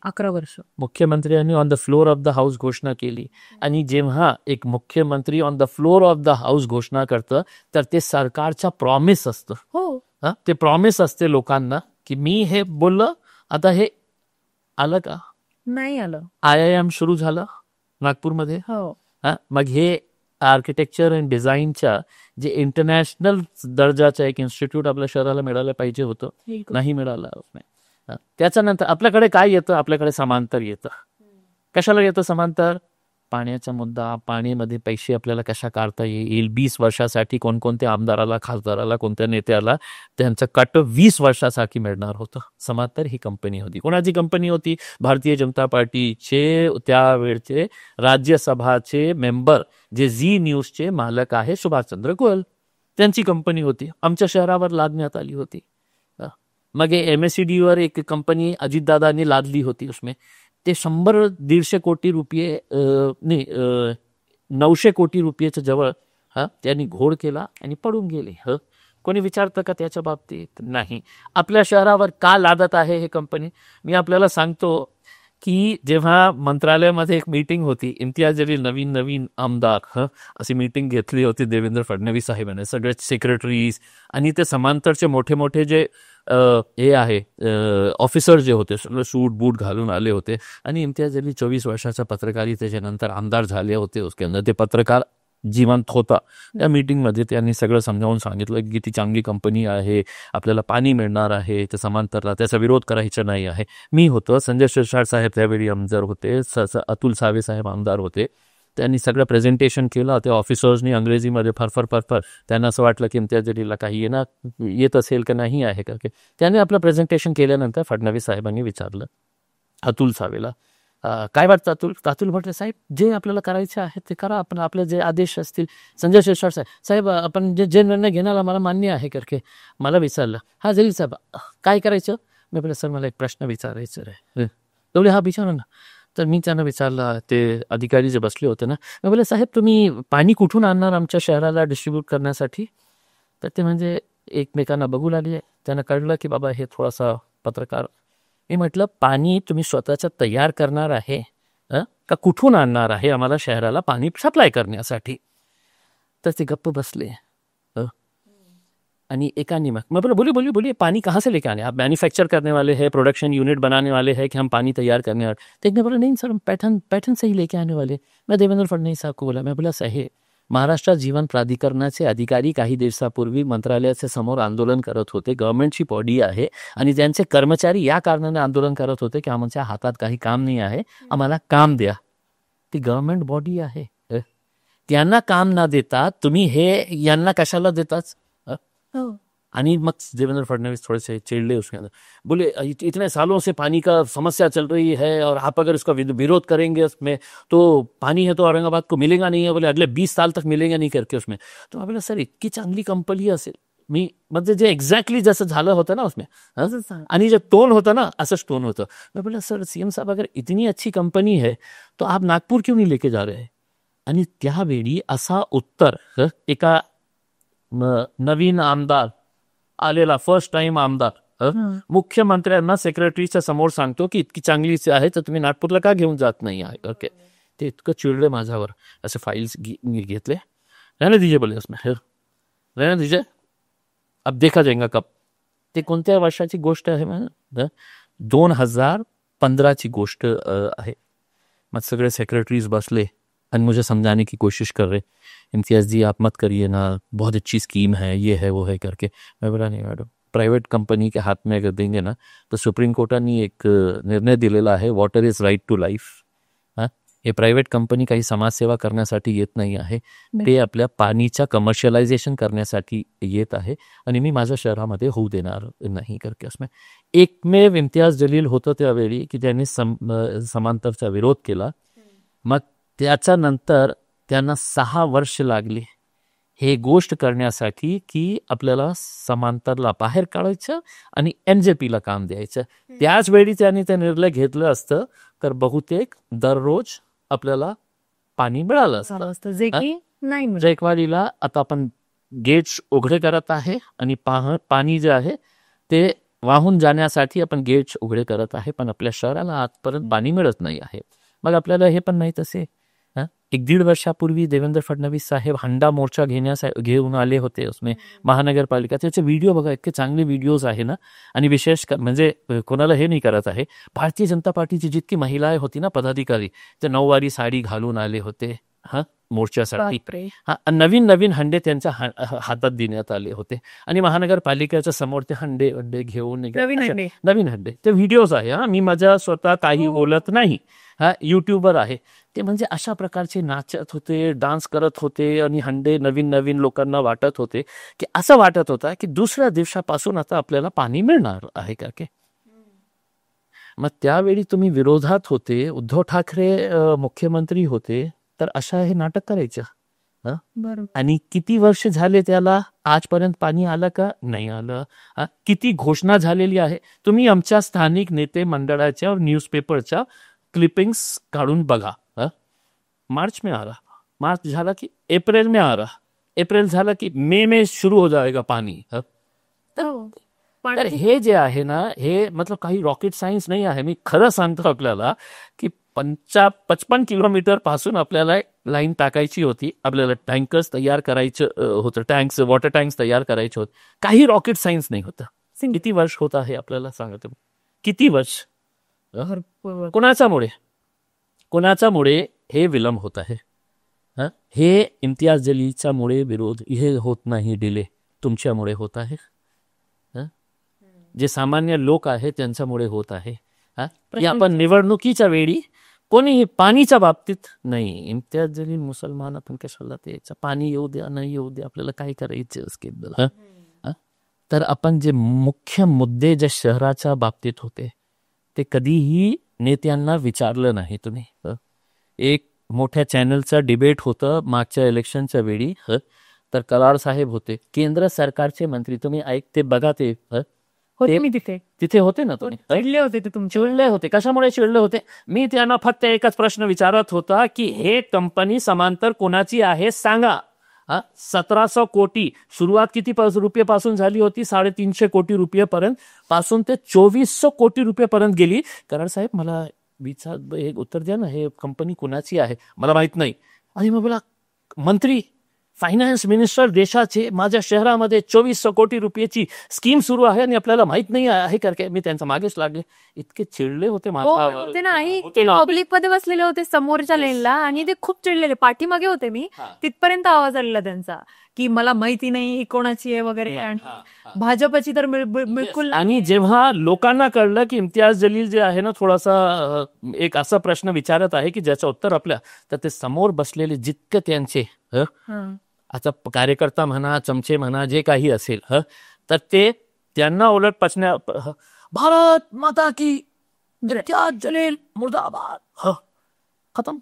11 वर्ष मुख्यमंत्र्यांनी on the floor of the house घोषणा केली. आणि जेव्हा एक मुख्यमंत्री on the floor of the house घोषणा करतं तर ते सरकारचा प्रॉमिस असतं. हो ते प्रॉमिस असते लोकांना की मी हे बोललं. आता हे आलं का? नाही आलं. IIM सुरू झालं नागपूरमध्ये. हो मग हे आर्किटेक्चर अँड डिझाईनच्या जे इंटरनॅशनल दर्जाचं एक इन्स्टिट्यूट आपल्या शहराला मिळालं पाहिजे होतं, नाही मिळालं. त्याच्यानंतर आपल्याकडे काय येतं, आपल्याकडे समांतर येतं. कशाला येतं समांतर? पाण्याचा मुद्दा, पाण्यामध्ये पैसे आपल्याला कशा काढता येईल. 20 वर्षासाठी कोणकोणत्या आमदाराला, खासदाराला, कोणत्या नेत्याला त्यांचं कट 20 वर्षासाठी मिळणार होतं. समांतर ही कंपनी होती. कोणाची कंपनी होती? भारतीय जनता पार्टीचे त्यावेळचे राज्यसभाचे मेंबर, जे झी न्यूजचे मालक आहे सुभाषचंद्र गोयल, त्यांची कंपनी होती. आमच्या शहरावर लादण्यात आली होती. मग MSCDवर एक कंपनी अजितदादांनी लादली होती. उसमें ते 100-150 कोटी रुपये नाही 900 कोटी रुपयेच्या जवळ त्यांनी घोड केला आणि पडून गेले. कोणी विचारतं का त्याच्या बाबतीत? नाही. आपल्या शहरावर का लादत आहे हे कंपनी? मी आपल्याला सांगतो की जेव्हा मंत्रालयामध्ये एक मीटिंग होती, इम्तियाज जलील नवीन आमदार अशी मीटिंग घेतली होती देवेंद्र फडणवीस साहेबांनी, सगळे सेक्रेटरीज आणि ते समांतरचे मोठे मोठे जे हे आहे ऑफिसर जे होते, सगळे सूट बूट घालून आले होते. आणि इम्तियाज जलील 24 वर्षाचा पत्रकारितेच्या नंतर आमदार झाले होते. उसके अंदर ते पत्रकार जिवंत होता. त्या मीटिंगमध्ये त्यांनी सगळं समजावून सांगितलं की ती चांगली कंपनी आहे, आपल्याला पाणी मिळणार आहे, ते समांतरला त्याचा विरोध करायचा नाही आहे. मी होतो, संजय शिरसाट साहेब त्यावेळी आमदार होते, अतुल सावे साहेब आमदार होते. त्यांनी सगळं प्रेझेंटेशन केलं. त्या ऑफिसर्सनी अंग्रेजीमध्ये फरफर त्यांना असं वाटलं की इम्तियाज जलीलला काही येत असेल का नाही आहे का. त्याने आपलं प्रेझेंटेशन केल्यानंतर फडणवीस साहेबांनी विचारलं अतुल सावेला, काय वाटतं अतुल म्हटलं, साहेब जे आपल्याला करायचे आहे ते करा, आपण आपले जे आदेश असतील. संजय शिरसाट साहेब आपण जे निर्णय घेण्याला मला मान्य आहे करके मला विचारलं. हा जलील साहेब काय करायचं? मी बोलले, सर मला एक प्रश्न विचारायचं आहे. बोलले हा विचारा ना. तर मी त्यांना विचारलं, ते अधिकारी जे बसले होते ना, मी बोलले साहेब तुम्ही पाणी कुठून आणणार आमच्या शहराला डिस्ट्रीब्यूट करण्यासाठी? तर ते म्हणजे एकमेकांना बघू लागले. त्यांना कळलं की बाबा हे थोडासा पत्रकार. मी म्हटलं पाणी तुम्ही स्वतःचं तयार करणार आहे का कुठून आणणार आहे आम्हाला शहराला पाणी सप्लाय करण्यासाठी? तर ते गप्प बसले. आणि एकाने मैं बोला बोलिए पानी कहाँ से लेके आने? आप मैन्युफैक्चर करने वाले हैं, प्रोडक्शन यूनिट बनाने वाले हैं कि हम पानी तैयार करने वाले? तो एक ने बोला नहीं सर हम पैटर्न से ही लेके आने वाले. मैं देवेंद्र फडणवीस साहब को बोला, मैं बोला सही. महाराष्ट्र जीवन प्राधिकरणाचे अधिकारी काही दिवसापूर्वी मंत्रालयाच्या समोर आंदोलन करत होते. गव्हर्नमेंटची बॉडी आहे आणि त्यांचे कर्मचारी या कारणाने आंदोलन करत होते की आमच्या हातात काही काम नाही आहे, आम्हाला काम द्या. ती गव्हर्नमेंट बॉडी आहे, त्यांना काम ना देता तुम्ही हे यांना कशाला देताच? आणि मग देवेंद्र फडणवीस थोड़े से चिड़ले उसके अंदर. बोले इतने सालों से पानी का समस्या चल रही है और आप अगर इसका विरोध करेंगे उसमें तो पानी है तो औरंगाबाद को मिलेगा नहीं है. बोले अगले 20 साल तक मिलेगा नहीं करके उसमें. तो बोला सर इतकी चांगली कंपनी असेल. मी म्हणजे जे एक्झॅक्टली जसं झालं होतं ना उसमें आणि जे टोन होतं ना असंच टोन होतं. मैं बोला सर CM साहब अगर इतनी अच्छी कंपनी है तो आप नागपूर क्यों नहीं लेके जा रहे? आणि त्यावेळी असा उत्तर एका नवीन आमदार आलेला, फर्स्ट टाइम आमदार मुख्यमंत्र्यांना सेक्रेटरीच्या समोर सांगतो की इतकी चांगली आहे तर तुम्ही नागपूरला का घेऊन जात नाही आहे. ओके, ते इतकं चिडले माझ्यावर. असे फाईल्स घेतले. रहने दीजिए बोले उसमें, रहने दीजिए अब देखा जाएगा कब. ते कोणत्या वर्षाची गोष्ट आहे? 2015ची गोष्ट आहे. मग सगळे सेक्रेटरीज बसले और मुझे समझाने की कोशिश कर रहे, इम्तियाज जी आप मत करिए ना, बहुत अच्छी स्कीम है, ये है वो है करके. मैं बोला नहीं मैडम, प्राइवेट कंपनी के हाथ में अगर देंगे ना तो सुप्रीम कोर्टाने एक निर्णय दिलेला आहे, water is right to life. हे प्रायव्हेट कंपनी काही समाजसेवा करण्यासाठी येत नाही आहे, ते आपल्या पाणीच्या कमर्शियलायझेशन करण्यासाठी येत आहे आणि मी माझ्या शहरामध्ये होऊ देणार नाही. करके उसमें एकमेव इम्तियाज जलील होतं त्यावेळी की त्यांनी समांतरचा विरोध केला. मग त्याच्यानंतर त्यांना 6 वर्ष लागली हे गोष्ट करण्यासाठी की आपल्याला समांतरला बाहेर काढायचं आणि NJPला काम द्यायचं. त्याच वेळी त्यांनी ते निर्णय घेतलं असतं तर बहुतेक दररोज आपल्याला पाणी मिळालं असतं. जे की नाही मिळत. जायकवाडीला आता आपण गेट्स उघडे करत आहे आणि पाणी जे आहे ते वाहून जाण्यासाठी आपण गेट्स उघडे करत आहे, पण आपल्या शहराला आजपर्यंत पाणी मिळत नाही आहे. मग आपल्याला हे पण माहीत असे 1-1.5 वर्षापूर्वी देवेंद्र फडणवीस साहेब हंडा मोर्चा घेऊन आले होते उसमें महानगरपालिका. त्याचे व्हिडिओ बघा, इतके चांगले व्हिडिओज आहे ना. आणि विशेष म्हणजे कोणाला हे नाही करत आहे, भारतीय जनता पार्टीची जितकी महिला होती ना पदाधिकारी, ते 9वारी साडी घालून आले होते मोर्चासाठी. नवीन हंडे त्यांच्या हातात देण्यात आले होते आणि महानगरपालिकेच्या समोर ते हंडे घेऊन नवीन हंडे ते व्हिडिओज आहे. मी माझ्या स्वतः काही बोलत नाही, युट्यूबर आहे ते. म्हणजे अशा प्रकारचे नाचत होते, डान्स करत होते आणि हंडे नवीन लोकांना वाटत होते की असं वाटत होता की दुसऱ्या दिवसापासून आता आपल्याला पाणी मिळणार आहे का की. मग त्यावेळी तुम्ही विरोधात होते, उद्धव ठाकरे मुख्यमंत्री होते, तर अशा हे नाटक करायचं. आणि किती वर्ष झाले त्याला, आजपर्यंत पाणी आलं का नाही आलं. किती घोषणा झालेली आहे. तुम्ही आमच्या स्थानिक नेते मंडळाच्या न्यूजपेपरच्या क्लिपिंग्स काढून बघा. मार्च में आ रहा, मार्च झाला की अप्रैल में आ रहा, अप्रैल झाला की मे में शुरू हो जाएगा पाणी. तर हे जे आहे ना, हे मतलब काही रॉकेट सायन्स नाही आहे. मी खरं सांगतो आपल्याला की 55 किलोमीटर पासून आपल्याला लाईन टाकायची होती, आपल्याला टँकर्स तयार करायचं होतं, वॉटर टँक्स तयार करायचे होते. काही रॉकेट सायन्स नाही होतं. किती वर्ष होत आहे आपल्याला सांगतो, किती वर्ष. कोणाच्यामुळे हे विलंब होत आहे. हे इम्तियाज जलीलच्यामुळे विरोध हे होत नाही, डिले तुमच्यामुळे होत आहे. जे सामान्य लोक आहेत त्यांच्यामुळे होत आहे. आपण निवडणुकीच्या वेळी कोणीही पाणीच्या बाबतीत नाही, इम्तियाज जलील मुसलमान आपण कशाला त्याचं पाणी येऊ द्या नाही येऊ द्या, आपल्याला काय करायचं उसके. तर आपण जे मुख्य मुद्दे जे शहराच्या बाबतीत होते ते कधीही नेत्यांना विचारलं नाही तुम्ही. एक मोठ्या चॅनलचं डिबेट होतं मागच्या इलेक्शनच्या वेळी, तर कराड साहेब होते, केंद्र सरकारचे मंत्री. तुम्ही ऐकते बघा ते मी तिथे होते ना. तुम्ही चिडले होते ते तुमचे. चिडले होते. कशामुळे चिडले होते. मी त्यांना फक्त एकच प्रश्न विचारत होता की हे कंपनी समांतर कोणाची आहे सांगा. 1700 कोटी सुरुवात किती रुपये पासून झाली होती, 350 कोटी रुपये पर्यंत पासून ते 2400 कोटी रुपये पर्यंत गेली. कराड साहेब मला एक उत्तर द्या ना, हे कंपनी कुणाची आहे. मला माहित नाही. आणि मग बोला मंत्री फायनान्स मिनिस्टर देशाचे, माझ्या शहरामध्ये 2400 कोटी रुपयाची स्कीम सुरू आहे आणि आपल्याला माहित नाही आहे करके. मी त्यांच्या मागेच लागले. इतके चिडले होते पब्लिक मध्ये बसलेले होते समोरच्या लेनला आणि ते खूप चिडलेले. पाठीमागे होते मी, तिथपर्यंत आवाज आलेला त्यांचा की मला माहिती नाही कोणाची आहे वगैरे. आणि भाजपची तर बिलकुल. आणि जेव्हा लोकांना कळलं की इम्तियाज जलील जे आहे ना थोडासा एक असा प्रश्न विचारत आहे की ज्याचं उत्तर आपल्या, तर ते समोर बसलेले जितके त्यांचे आता कार्यकर्ता म्हणा, चमचे म्हणा, जे काही असेल, तर ते त्यांना उलट पचण्या, भारत माता की इम्तियाज जलील मुर्दाबाद, खतम.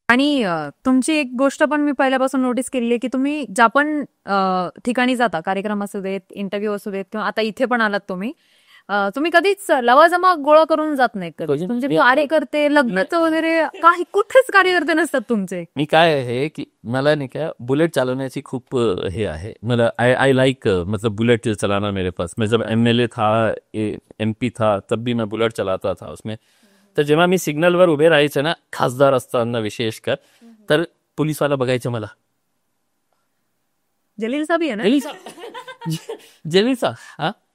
आणि तुमची एक गोष्ट पण मी पहिल्यापासून नोटीस केली आहे की तुम्ही ज्या पण ठिकाणी जाता, कार्यक्रम असू देत, इंटरव्ह्यू असू देत, किंवा आता इथे पण आलात तुम्ही कधीच लवाजमा गोळा करून जात नाही. तुमचे कार्यकर्ते लग्नाचं वगैरे काही कुठेच कार्यकर्ते नसतात तुमचे. मी काय आहे की मला नाही का बुलेट चालवण्याची खूप हे आहे. मला आई लाइक मतलब बुलेट चलाना मेरे पास. मैं जब MLA था, MP था, तब भी मैं बुलेट चलाता था उसमें. तर जेव्हा मी सिग्नलवर उभे राहायचे ना, खासदार असताना विशेष कर, तर पोलीसवाला बघायचं मला, जलील साहेब आहे ना, जलीलचा.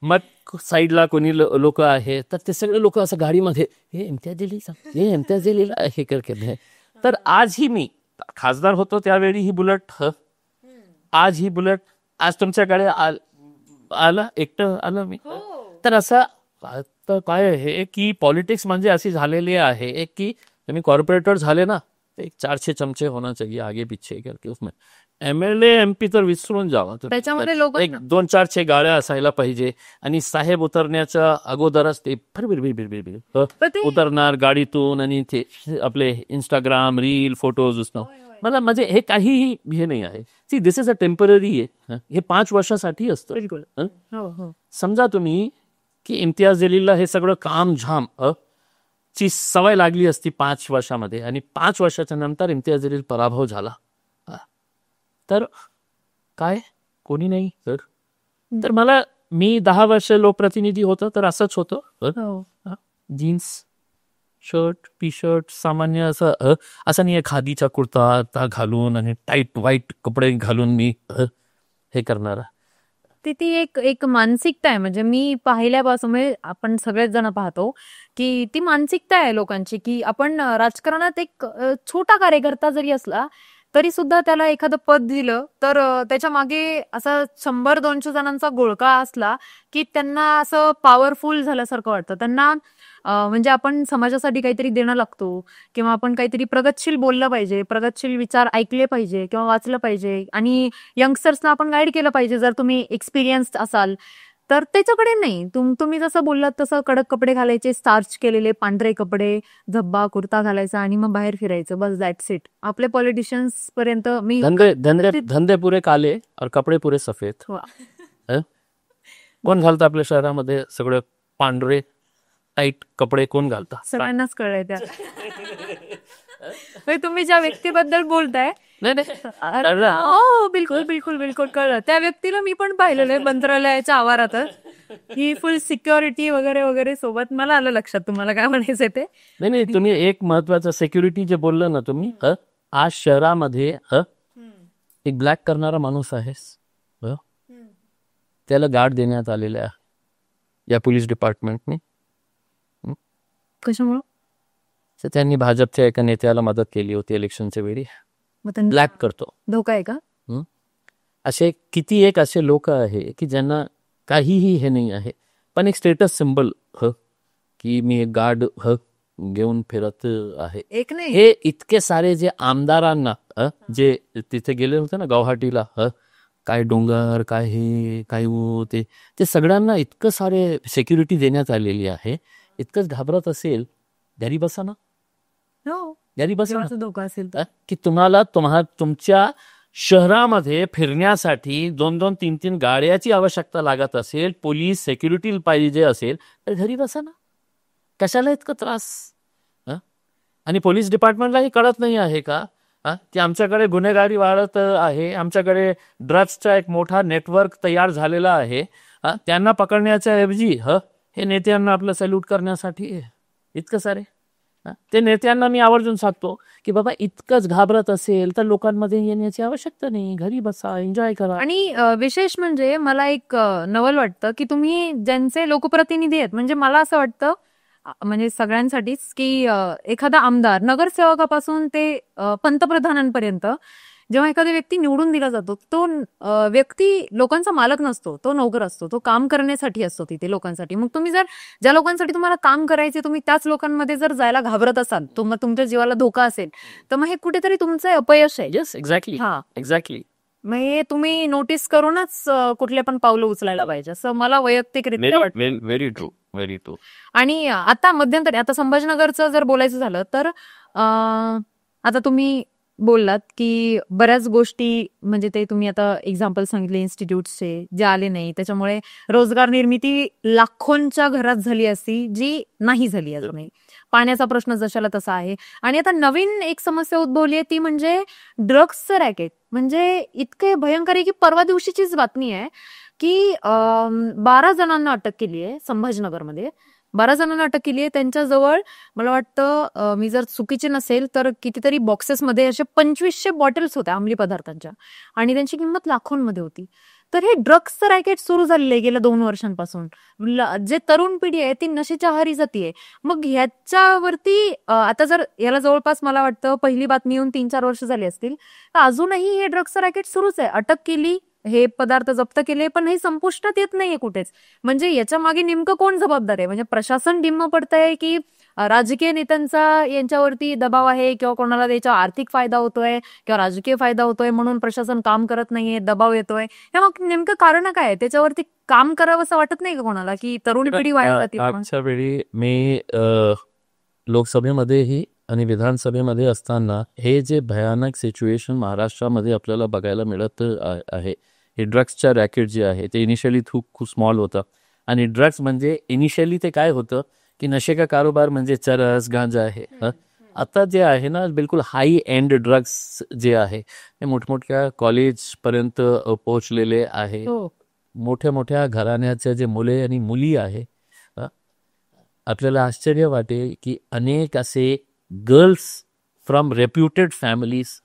मग साईडला कोणी लोक आहे तर ते सगळे लोक असं गाडीमध्ये हे इम्तियाज जलील हे करके. तर आजही मी खासदार होतो त्यावेळी ही बुलेट, आज ही बुलेट, आज तुमच्याकडे आलं एकटं आलं मी. तर असं काय आहे की पॉलिटिक्स म्हणजे अशी झालेली आहे की तुम्ही कॉर्पोरेटर झाले ना, एक 400 चमचे होना चाहिए आगे पीछे करके उसमें. MLA MP तर विसरून जावा. त्याच्यामध्ये लोक एक 2-4 गाड्या असायला पाहिजे आणि साहेब उतरण्याच्या अगोदरच ते उतरणार गाडीतून आणि ते आपले इंस्टाग्राम रील फोटोज उसनं. मला म्हणजे हे काहीही हे नाही आहे. See this is a temporary आहे. हे 5 वर्षासाठी असतं. बिलकुल. हं? हो हो. समजा तुम्ही की इम्तियाज जलीलला हे सगळं काम झाम ची सवय लागली असती 5 वर्षामध्ये आणि 5 वर्षाच्या नंतर इम्तियाज जलील पराभव झाला तर काय कोणी नाही तर मला मी 10 वर्ष लोकप्रतिनिधी होतो तर असंच होतं. हो. जीन्स शर्ट टी शर्ट सामान्य असं नाही खादीचा कुर्ता घालून आणि टाईट वाईट कपडे घालून मी हे करणारा. ती एक मानसिकता आहे. म्हणजे मी पाहिल्यापासून म्हणजे आपण सगळेच जण पाहतो की ती मानसिकता आहे लोकांची की आपण राजकारणात एक छोटा कार्यकर्ता जरी असला तरी सुद्धा त्याला एखादं पद दिलं तर त्याच्या मागे असा 100-200 जणांचा घोळका असला की त्यांना असं पॉवरफुल झाल्यासारखं वाटतं. त्यांना म्हणजे आपण समाजासाठी काहीतरी देणं लागतो किंवा आपण काहीतरी प्रगतशील बोललं पाहिजे, प्रगतशील विचार ऐकले पाहिजे किंवा वाचलं पाहिजे आणि यंगस्टर्सना आपण गाईड केलं पाहिजे. जर तुम्ही एक्सपिरियन्स्ड असाल तर त्याच्याकडे नाही. तुम्ही जसं बोललात तसं कडक कपडे घालायचे, स्टार्च केलेले पांढरे कपडे, झब्बा कुर्ता घालायचा आणि मग बाहेर फिरायचं, बस दॅट्स इट. आपले पॉलिटिशियन्स पर्यंत मी धंदे पुरे काले और कपडे पुरे सफेद. कोण घालतं आपल्या शहरामध्ये सगळे पांढरे टाईट कपडे कोण घालता? सगळ्यांनाच कळलंय त्या. तुम्ही ज्या व्यक्तीबद्दल बोलताय हो बिलकुल बिलकुल बिलकुल कळलं. त्या व्यक्तीला मी पण पाहिलेलं आहे मंत्रालयाच्या आवारातच. ही फुल सिक्युरिटी वगैरे वगैरे सोबत. मला आलं लक्षात तुम्हाला काय म्हणायचं ते. नाही तुम्ही एक महत्वाचं सिक्युरिटी जे बोललं ना तुम्ही आज शहरामध्ये एक ब्लॅक करणारा माणूस आहेस त्याला गार्ड देण्यात आलेला आहे या पोलीस डिपार्टमेंटने. कशामुळं? तर त्यांनी भाजपच्या एका नेत्याला मदत केली होती इलेक्शनच्या वेळी. ब्लॅक करतो. धोका आहे का? असे किती एक असे लोक आहे की ज्यांना काहीही हे नाही आहे पण एक स्टेटस सिम्बल की मी एक गार्ड घेऊन फिरत आहे. एक नाही हे इतके सारे जे आमदारांना जे तिथे गेले होते ना गुवाहाटीला काय डोंगर काय हे काय ते सगळ्यांना इतकं सारे सिक्युरिटी देण्यात आलेली आहे. इतकंच घाबरत असेल घरी बसा ना. हो घरी बसा धोका असेल की तुम्हाला तुमच्या शहरामध्ये फिरण्यासाठी 2-2, 3-3 गाड्याची आवश्यकता लागत असेल, पोलीस सिक्युरिटी पाहिजे असेल तर घरी बसा ना. कशाला इतकं त्रास? आणि पोलीस डिपार्टमेंटलाही कळत नाही आहे का की आमच्याकडे गुन्हेगारी वाढत आहे, आमच्याकडे ड्रग्सचा एक मोठा नेटवर्क तयार झालेला आहे. त्यांना पकडण्याच्या ऐवजी हे नेत्यांना आपलं सॅल्यूट करण्यासाठी इतकं सारे. ते नेत्यांना मी आवर्जून सांगतो की बाबा इतकंच घाबरत असेल तर लोकांमध्ये येण्याची आवश्यकता नाही, घरी बसा, एन्जॉय करा. आणि विशेष म्हणजे मला एक नवल वाटतं की तुम्ही ज्यांचे लोकप्रतिनिधी आहेत म्हणजे मला असं वाटतं म्हणजे सगळ्यांसाठीच की एखादा आमदार नगरसेवकापासून ते पंतप्रधानांपर्यंत जेव्हा एखादा व्यक्ती निवडून दिला जातो तो व्यक्ती लोकांचा मालक नसतो, तो नोकर असतो, तो काम करण्यासाठी असतो तिथे लोकांसाठी. मग तुम्ही जर ज्या लोकांसाठी तुम्हाला काम करायचे तुम्ही त्याच लोकांमध्ये जर जायला घाबरत असाल, तुमच्या जीवाला धोका असेल तर मग हे कुठेतरी तुमचं अपयश आहे. Yes exactly. एक्झॅक्टली. मग हे तुम्ही नोटीस करूनच कुठले पण पावलं उचलायला पाहिजे असं मला वैयक्तिकरित्या वाटतं. Very true very true. आणि आता मध्यंतरी आता संभाजीनगरचं जर बोलायचं झालं तर आता तुम्ही बोललात की बऱ्याच गोष्टी म्हणजे ते तुम्ही आता एक्झाम्पल सांगितले इन्स्टिट्यूट्सचे जे आले नाही त्याच्यामुळे रोजगार निर्मिती लाखोंच्या घरात झाली असती जी नाही झाली अजूनही. पाण्याचा प्रश्न जशाला तसा आहे. आणि आता नवीन एक समस्या उद्भवली आहे ती म्हणजे ड्रग्सचं रॅकेट. म्हणजे इतके भयंकर आहे की परवा दिवशीचीच बातमी आहे की 12 जणांना अटक केली आहे संभाजीनगरमध्ये. 12 जणांना अटक केली आहे. त्यांच्याजवळ मला वाटतं मी जर चुकीचे नसेल तर कितीतरी बॉक्सेसमध्ये असे 2500 बॉटल्स होत्या अंमली पदार्थांच्या आणि त्यांची किंमत लाखोंमध्ये होती. तर हे ड्रग्सचं रॅकेट सुरू झालेलं आहे गेल्या 2 वर्षांपासून. जे तरुण पिढी आहे ती नशेच्या आहारी जातीये. मग ह्याच्यावरती आता जर याला जवळपास मला वाटतं पहिली बातमी येऊन 3-4 वर्ष झाली असतील तर अजूनही हे ड्रग्सचं रॅकेट सुरूच आहे. अटक केली हे पदार्थ जप्त केले, पण हे संपुष्टात येत नाहीये कुठेच. म्हणजे याच्या मागे नेमकं कोण जबाबदार आहे? म्हणजे प्रशासन ढिम्म पडतंय की राजकीय नेत्यांचा यांच्यावरती दबाव आहे, किंवा कोणाला त्याचा आर्थिक फायदा होतोय किंवा राजकीय फायदा होतोय म्हणून प्रशासन काम करत नाहीये, दबाव येतोय? या मग नेमकं कारण काय आहे? त्याच्यावरती काम करावं असं वाटत नाही का कोणाला, की तरुण पिढी वाया जाते? मागच्या वेळी मी लोकसभेमध्येही आणि विधानसभेमध्ये असताना हे जे भयानक सिच्युएशन महाराष्ट्रामध्ये आपल्याला बघायला मिळत आहे, हे ड्रग्सच्या रॅकेट जे आहे ते इनिशियली खूप स्मॉल होतं. आणि ड्रग्स म्हणजे इनिशियली ते काय होतं की नशे का कारोबार म्हणजे चरस गांजा आहे. आता जे आहे ना बिलकुल हाय एंड ड्रग्स जे आहे हे मोठमोठ्या कॉलेजपर्यंत पोहोचलेले आहे. मोठ्या मोठ्या घराण्याचे जे मुले आणि मुली आहे, आपल्याला आश्चर्य वाटेल की अनेक असे girls from reputed families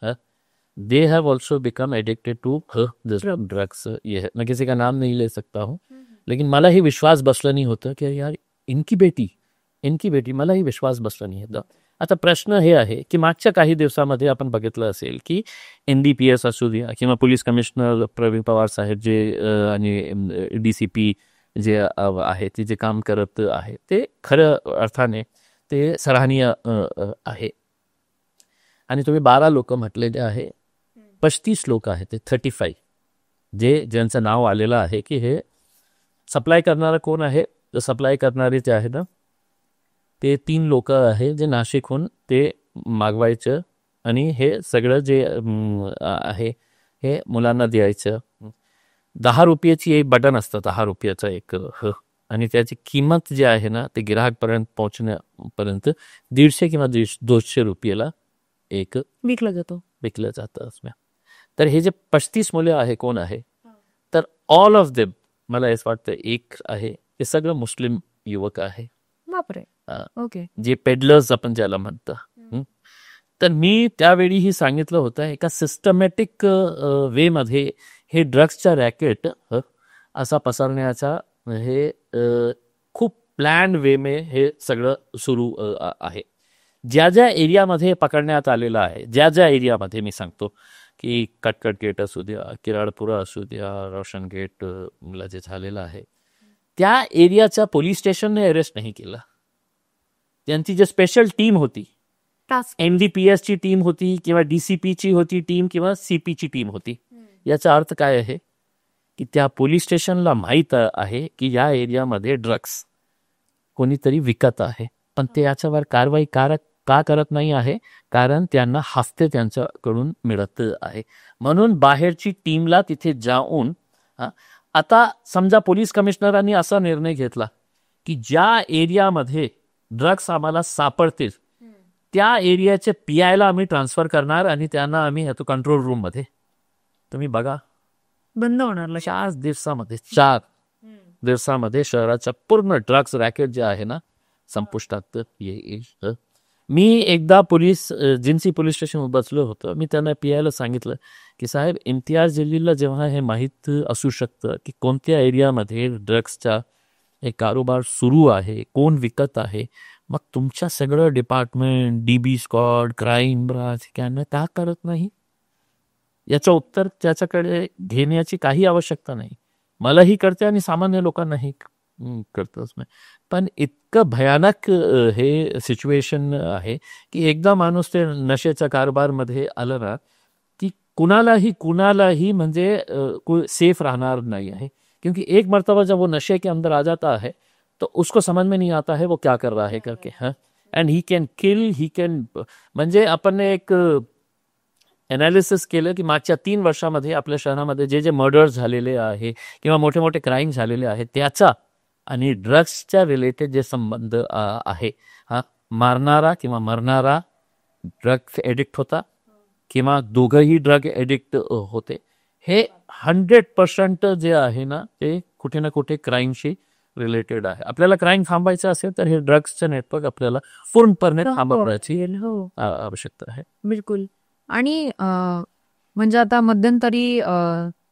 they have also become addicted to drugs. ये मैं किसी का नाम नहीं ले सकता हूँ, लेकिन मला ही विश्वास बसला नहीं होतं की यार इनकी बेटी मला ही विश्वास बसला नाही होता. आता प्रश्न हे आहे की मागच्या काही दिवसामध्ये आपण बघितलं असेल की NDPS असू द्या किंवा पोलीस कमिशनर प्रवीण पवार साहेब जे आणि DCP जे आहे ते जे काम करत आहे ते खरं अर्थाने ते सराहनीय आहे. आणि तुम्ही 12 लोक म्हटलेले आहे, 35 लोक आहेत ते 35 ज्यांचं नाव आलेलं आहे की हे सप्लाय करणारा कोण आहे. सप्लाय करणारे जे आहे ना ते 3 लोक आहे जे नाशिकहून ते मागवायचं आणि हे सगळं जे आहे हे मुलांना द्यायचं. 10 रुपयाची एक बटन असतं, 10 रुपयाचं एक आणि त्याची किंमत जी आहे ना ते ग्राहकपर्यंत पोहोचण्यापर्यंत 150 किंवा 200 रुपयाला एक विकलं जातं. तर हे जे 35 मुले आहे कोण आहे, तर ऑल ऑफ देम मला असं वाटतं एक आहे ते सगळं मुस्लिम युवक आहे. बापरे. ओके. जे पेडलर्स आपण ज्याला म्हणतो. तर मी त्यावेळीही सांगितलं होतं एका सिस्टमॅटिक वे मध्ये हे ड्रग्सच्या रॅकेट असा पसरण्याचा हे खूप प्लॅन वे में हे सगळं सुरू आहे. ज्या ज्या एरियामध्ये पकडण्यात आलेलं आहे, ज्या ज्या एरियामध्ये मी सांगतो की कटकट गेट असू द्या, किराडपुरा असू द्या, रोशन गेटला जे झालेलं आहे त्या एरियाच्या पोलीस स्टेशनने अरेस्ट नाही केलं. त्यांची जे स्पेशल टीम होती, NDPS ची टीम होती किंवा DCP ची होती टीम किंवा CP ची टीम होती, याचा अर्थ काय आहे की त्या पोलीस स्टेशनला माहीत आहे की या एरियामध्ये ड्रग्स कोणीतरी विकत आहे, पण ते याच्यावर कारवाई का करत नाही आहे, कारण त्यांना हफ्ते त्यांच्याकडून मिळत आहे. म्हणून बाहेरची टीमला तिथे जाऊन आता समजा पोलीस कमिशनरांनी असा निर्णय घेतला की ज्या एरियामध्ये ड्रग्स आम्हाला सापडतील त्या एरियाचे PIला आम्ही ट्रान्सफर करणार आणि त्यांना आम्ही येतो कंट्रोल रूम मध्ये. तुम्ही बघा बंद होणार 4 दिवसामध्ये शहराच्या पूर्ण ड्रग्स रॅकेट जे आहे ना संपुष्टात येईल. मी एकदा जिन्सी पोलीस स्टेशन बसलो होतो, मी त्यांना PIला सांगितलं की साहेब इम्तियाज जलीलला जेव्हा हे माहीत असू शकतं की कोणत्या एरियामध्ये ड्रग्सचा हे कारोबार सुरू आहे, कोण विकत आहे, मग तुमच्या सगळं department DB squad crime branch का करत नाही? याचं उत्तर त्याच्याकडे घेण्याची काही आवश्यकता नाही. मलाही करते आणि सामान्य लोकांनाही करतोच नाही. पण इतकं भयानक हे सिच्युएशन आहे की एकदा माणूस ते नशेच्या कारभारमध्ये आलं ना की कुणालाही म्हणजे सेफ रहना नहीं है, क्योंकि एक मरतबा जब वो नशे के अंदर आ जाता है तो उसको समझ में नहीं आता है वो क्या कर रहा है करके. एंड ही कैन म्हणजे आपण एक ॲनालिसिस केलं की मागच्या 3 वर्षामध्ये आपल्या शहरामध्ये जे मर्डर्स झालेले आहे किंवा मोठे मोठे क्राईम झालेले आहेत त्याचा आणि ड्रग्सच्या रिलेटेड जे संबंध आहे, मारणारा किंवा मरणारा ड्रग एडिक्ट होता किंवा दोघंही ड्रग एडिक्ट होते, हे 100% जे आहे ना ते कुठे ना कुठे क्राईमशी रिलेटेड आहे. आपल्याला क्राईम थांबायचं असेल तर हे ड्रग्सचं नेटवर्क आपल्याला पूर्णपणे थांबवायची आवश्यकता आहे. बिलकुल. आणि म्हणजे आता मध्यंतरी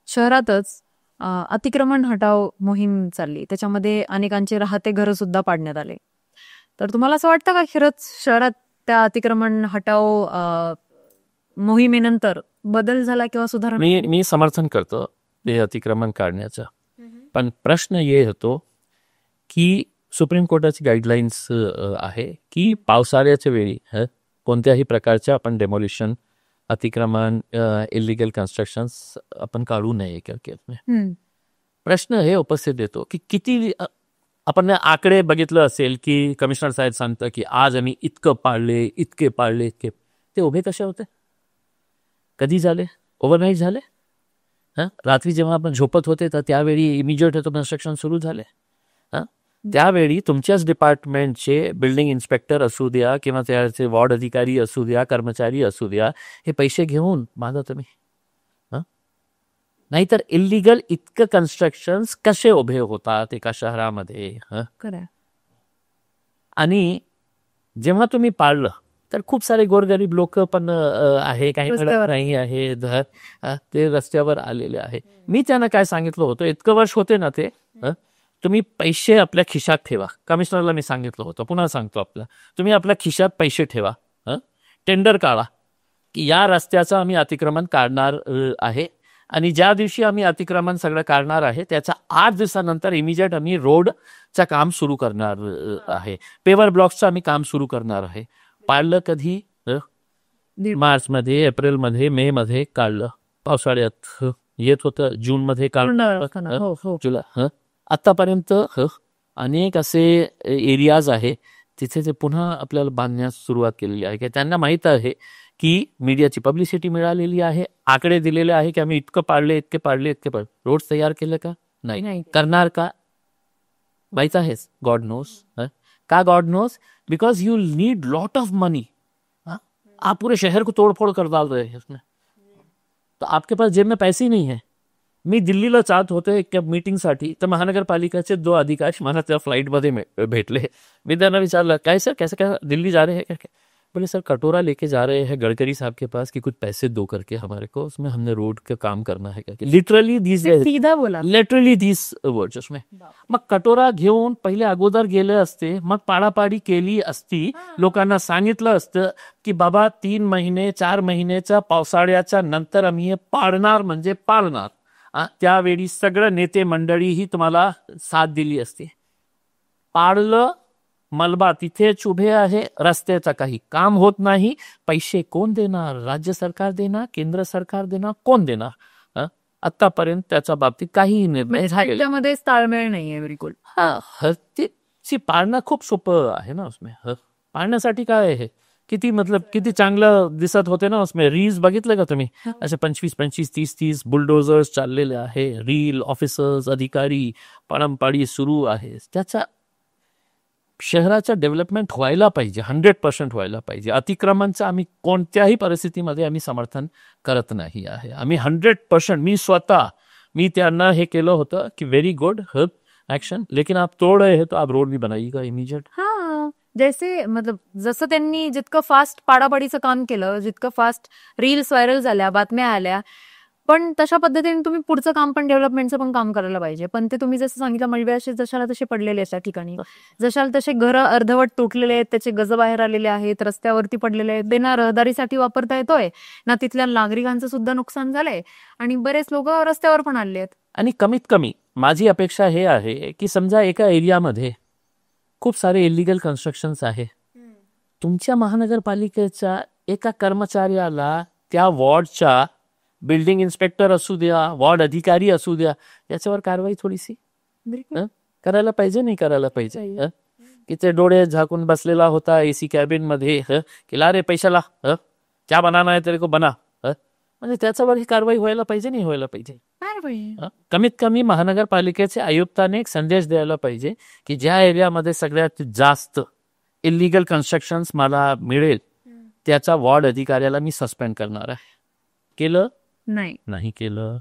शहरातच अतिक्रमण हटाव मोहीम चालली, त्याच्यामध्ये अनेकांचे राहते घर सुद्धा पाडण्यात आले. तर तुम्हाला असं वाटतं का खरंच शहरात त्या अतिक्रमण हटाव मोहिमेनंतर बदल झाला किंवा सुधारणा? मी समर्थन करतो ते अतिक्रमण काढण्याचा. पण प्रश्न ये होतो की सुप्रीम कोर्टाची गाईडलाईन्स आहे की पावसाळ्याच्या वेळी कोणत्याही प्रकारच्या आपण डेमोलिशन, अतिक्रमण, इलिगल कन्स्ट्रक्शन्स आपण काढू नये. प्रश्न हे उपस्थित येतो की किती आपण आकडे बघितलं असेल की कमिशनर साहेब सांगतं की आज आम्ही इतके पाळले. ते उभे कसे होते? कधी झाले? ओव्हरनाईट झाले? रात्री जेव्हा आपण झोपत होते तर त्यावेळी इमिजिएट कन्स्ट्रक्शन सुरू झाले. त्यावेळी तुमच्याच डिपार्टमेंटचे बिल्डिंग इन्स्पेक्टर असू द्या किंवा त्याचे वॉर्ड अधिकारी असू द्या, कर्मचारी असू द्या, हे पैसे घेऊन बांधा तुम्ही. नाहीतर इलिगल इतकं कन्स्ट्रक्शन्स कसे उभे होतात एका शहरामध्ये? आणि जेव्हा तुम्ही पाळलं तर खूप सारे गोरगरीब लोक पण आहे, काही नाही आहे, ते रस्त्यावर आलेले आहे. मी त्यांना काय सांगितलं होतं, इतकं वर्ष होते ना ते, तुम्ही पैसे आपल्या खिशात ठेवा. कमिशनरला मी सांगितलं होतं, पुन्हा सांगतो तुम्ही आपल्या खिशात पैसे ठेवा. टेंडर काढा की या रस्त्याचं आम्ही अतिक्रमण काढणार आहे आणि ज्या दिवशी आम्ही अतिक्रमण सगळं काढणार आहे त्याच्या 8 दिवसानंतर इमिजिएट आम्ही रोडचं काम सुरू करणार आहे, पेवर ब्लॉक्सचं आम्ही काम सुरू करणार आहे. पाळलं कधी? मार्चमध्ये, एप्रिलमध्ये, मे मध्ये काढलं. पावसाळ्यात येत होतं, जूनमध्ये काढलं, जुलै. आतापर्यंत अनेक असे एरियाज आहे तिथे ते पुन्हा आपल्याला बांधण्यास सुरुवात केलेली आहे की त्यांना माहीत आहे की मीडियाची पब्लिसिटी मिळालेली आहे, आकडे दिलेले आहे की आम्ही इतके पाडले. रोड तयार केलं का? नाही. करणार का? माहीत आहेच. God knows. का God knows? Because you need lot of money. आप पूरे शहर को तोड़फोड़ कर डाल रहे हैं उसमें, तो आपके पास जेब में पैसे ही नहीं है. मी दिल्लीला जात होते एका मीटिंगसाठी, तर महानगरपालिकेचे 2 अधिकारी मला त्या फ्लाईटमध्ये भेटले. मी त्यांना विचारलं, काय सर कैसे दिल्ली जा रहे हैं? बोले सर कटोरा लेके जा रहे हैं गडकरी साहब के पास कि कुछ पैसे दो करके हमारे को, उसमें हमने रोड का काम करना है. लिटरली सीधा बोला, लिटरली दिस वर्ड्स उसमें. मग कटोरा घेऊन पहिले अगोदर गेले असते, मग पाडापाडी केली असती, लोकांना सांगितलं असतं की बाबा 3 महिने 4 महिन्याच्या पावसाळ्याच्या नंतर आम्ही हे पाडणार म्हणजे पाडणार. त्यावेळी सगळं नेते मंडळी ही तुम्हाला साथ दिली असती. पाडलं, मलबा तिथेच उभे आहे, रस्त्याचं काही काम होत नाही. पैसे कोण देणार? राज्य सरकार देणार? केंद्र सरकार देणार? कोण देणार? आतापर्यंत त्याच्या बाबतीत काहीही निर्णय झाल्यामध्ये ताळमेळ नाहीये बिलकुल. ती पाळणं खूप सोपं आहे ना. उसमें पाळण्यासाठी काय आहे, किती चांगलं दिसत होते ना. उसमें रील्स बघितलं का तुम्ही? असे 25-25, 30-30 बुलडोझर्स चाललेले आहे, रील ऑफिसर्स, अधिकारी, पाडंपाडी सुरू आहे. त्याचा शहराचं डेव्हलपमेंट व्हायला पाहिजे, 100% व्हायला पाहिजे. अतिक्रमणचं आम्ही कोणत्याही परिस्थितीमध्ये आम्ही समर्थन करत नाही आहे. आम्ही 100% मी त्यांना हे केलं होतं की व्हेरी गुड ऍक्शन, लेकिन आप तोड़ रहे हैं तो आप रोड भी बनाइएगा इमीडिएट. जैसे मतलब जसं त्यांनी जितकं फास्ट पाडापाडीचं काम केलं, जितकं फास्ट रील्स व्हायरल झाल्या, बातम्या आल्या, पण तशा पद्धतीने तुम्ही पुढचं काम पण डेव्हलपमेंटचं पण काम करायला पाहिजे. पण ते तुम्ही जसं सांगितलं, मलबे असे जशाला तसे पडलेले आहेत त्या ठिकाणी, जशाला तसे घरं अर्धवट तुटलेले आहेत, त्याचे गज बाहेर आलेले आहेत, रस्त्यावरती पडलेले आहेत, ते ना रहदारीसाठी वापरता येतोय ना तिथल्या नागरिकांचं सुद्धा नुकसान झालंय आणि बरेच लोक रस्त्यावर पण आले आहेत. आणि कमीत कमी माझी अपेक्षा हे आहे की समजा एका एरियामध्ये खूप सारे इलिगल कन्स्ट्रक्शन्स आहे, तुमच्या महानगरपालिकेच्या एका कर्मचाऱ्याला त्या वॉर्डच्या बिल्डिंग इन्स्पेक्टर असू द्या, वॉर्ड अधिकारी असू द्या, याच्यावर कारवाई थोडीशी करायला पाहिजे. नाही करायला पाहिजे की ते डोळे झाकून बसलेला होता एसी कॅबिन मध्ये, की ला रे पैशाला क्या बनाना है तेरे को बना, म्हणजे त्याच्यावर ही कारवाई व्हायला पाहिजे. नाही व्हायला पाहिजे. कमीत कमी महानगरपालिकेचे आयुक्ताने एक संदेश द्यायला पाहिजे की ज्या एरियामध्ये सगळ्यात जास्त इलिगल कन्स्ट्रक्शन्स मला मिळेल त्याचा वॉर्ड अधिकाऱ्याला मी सस्पेंड करणार आहे. केलं नाही केलं.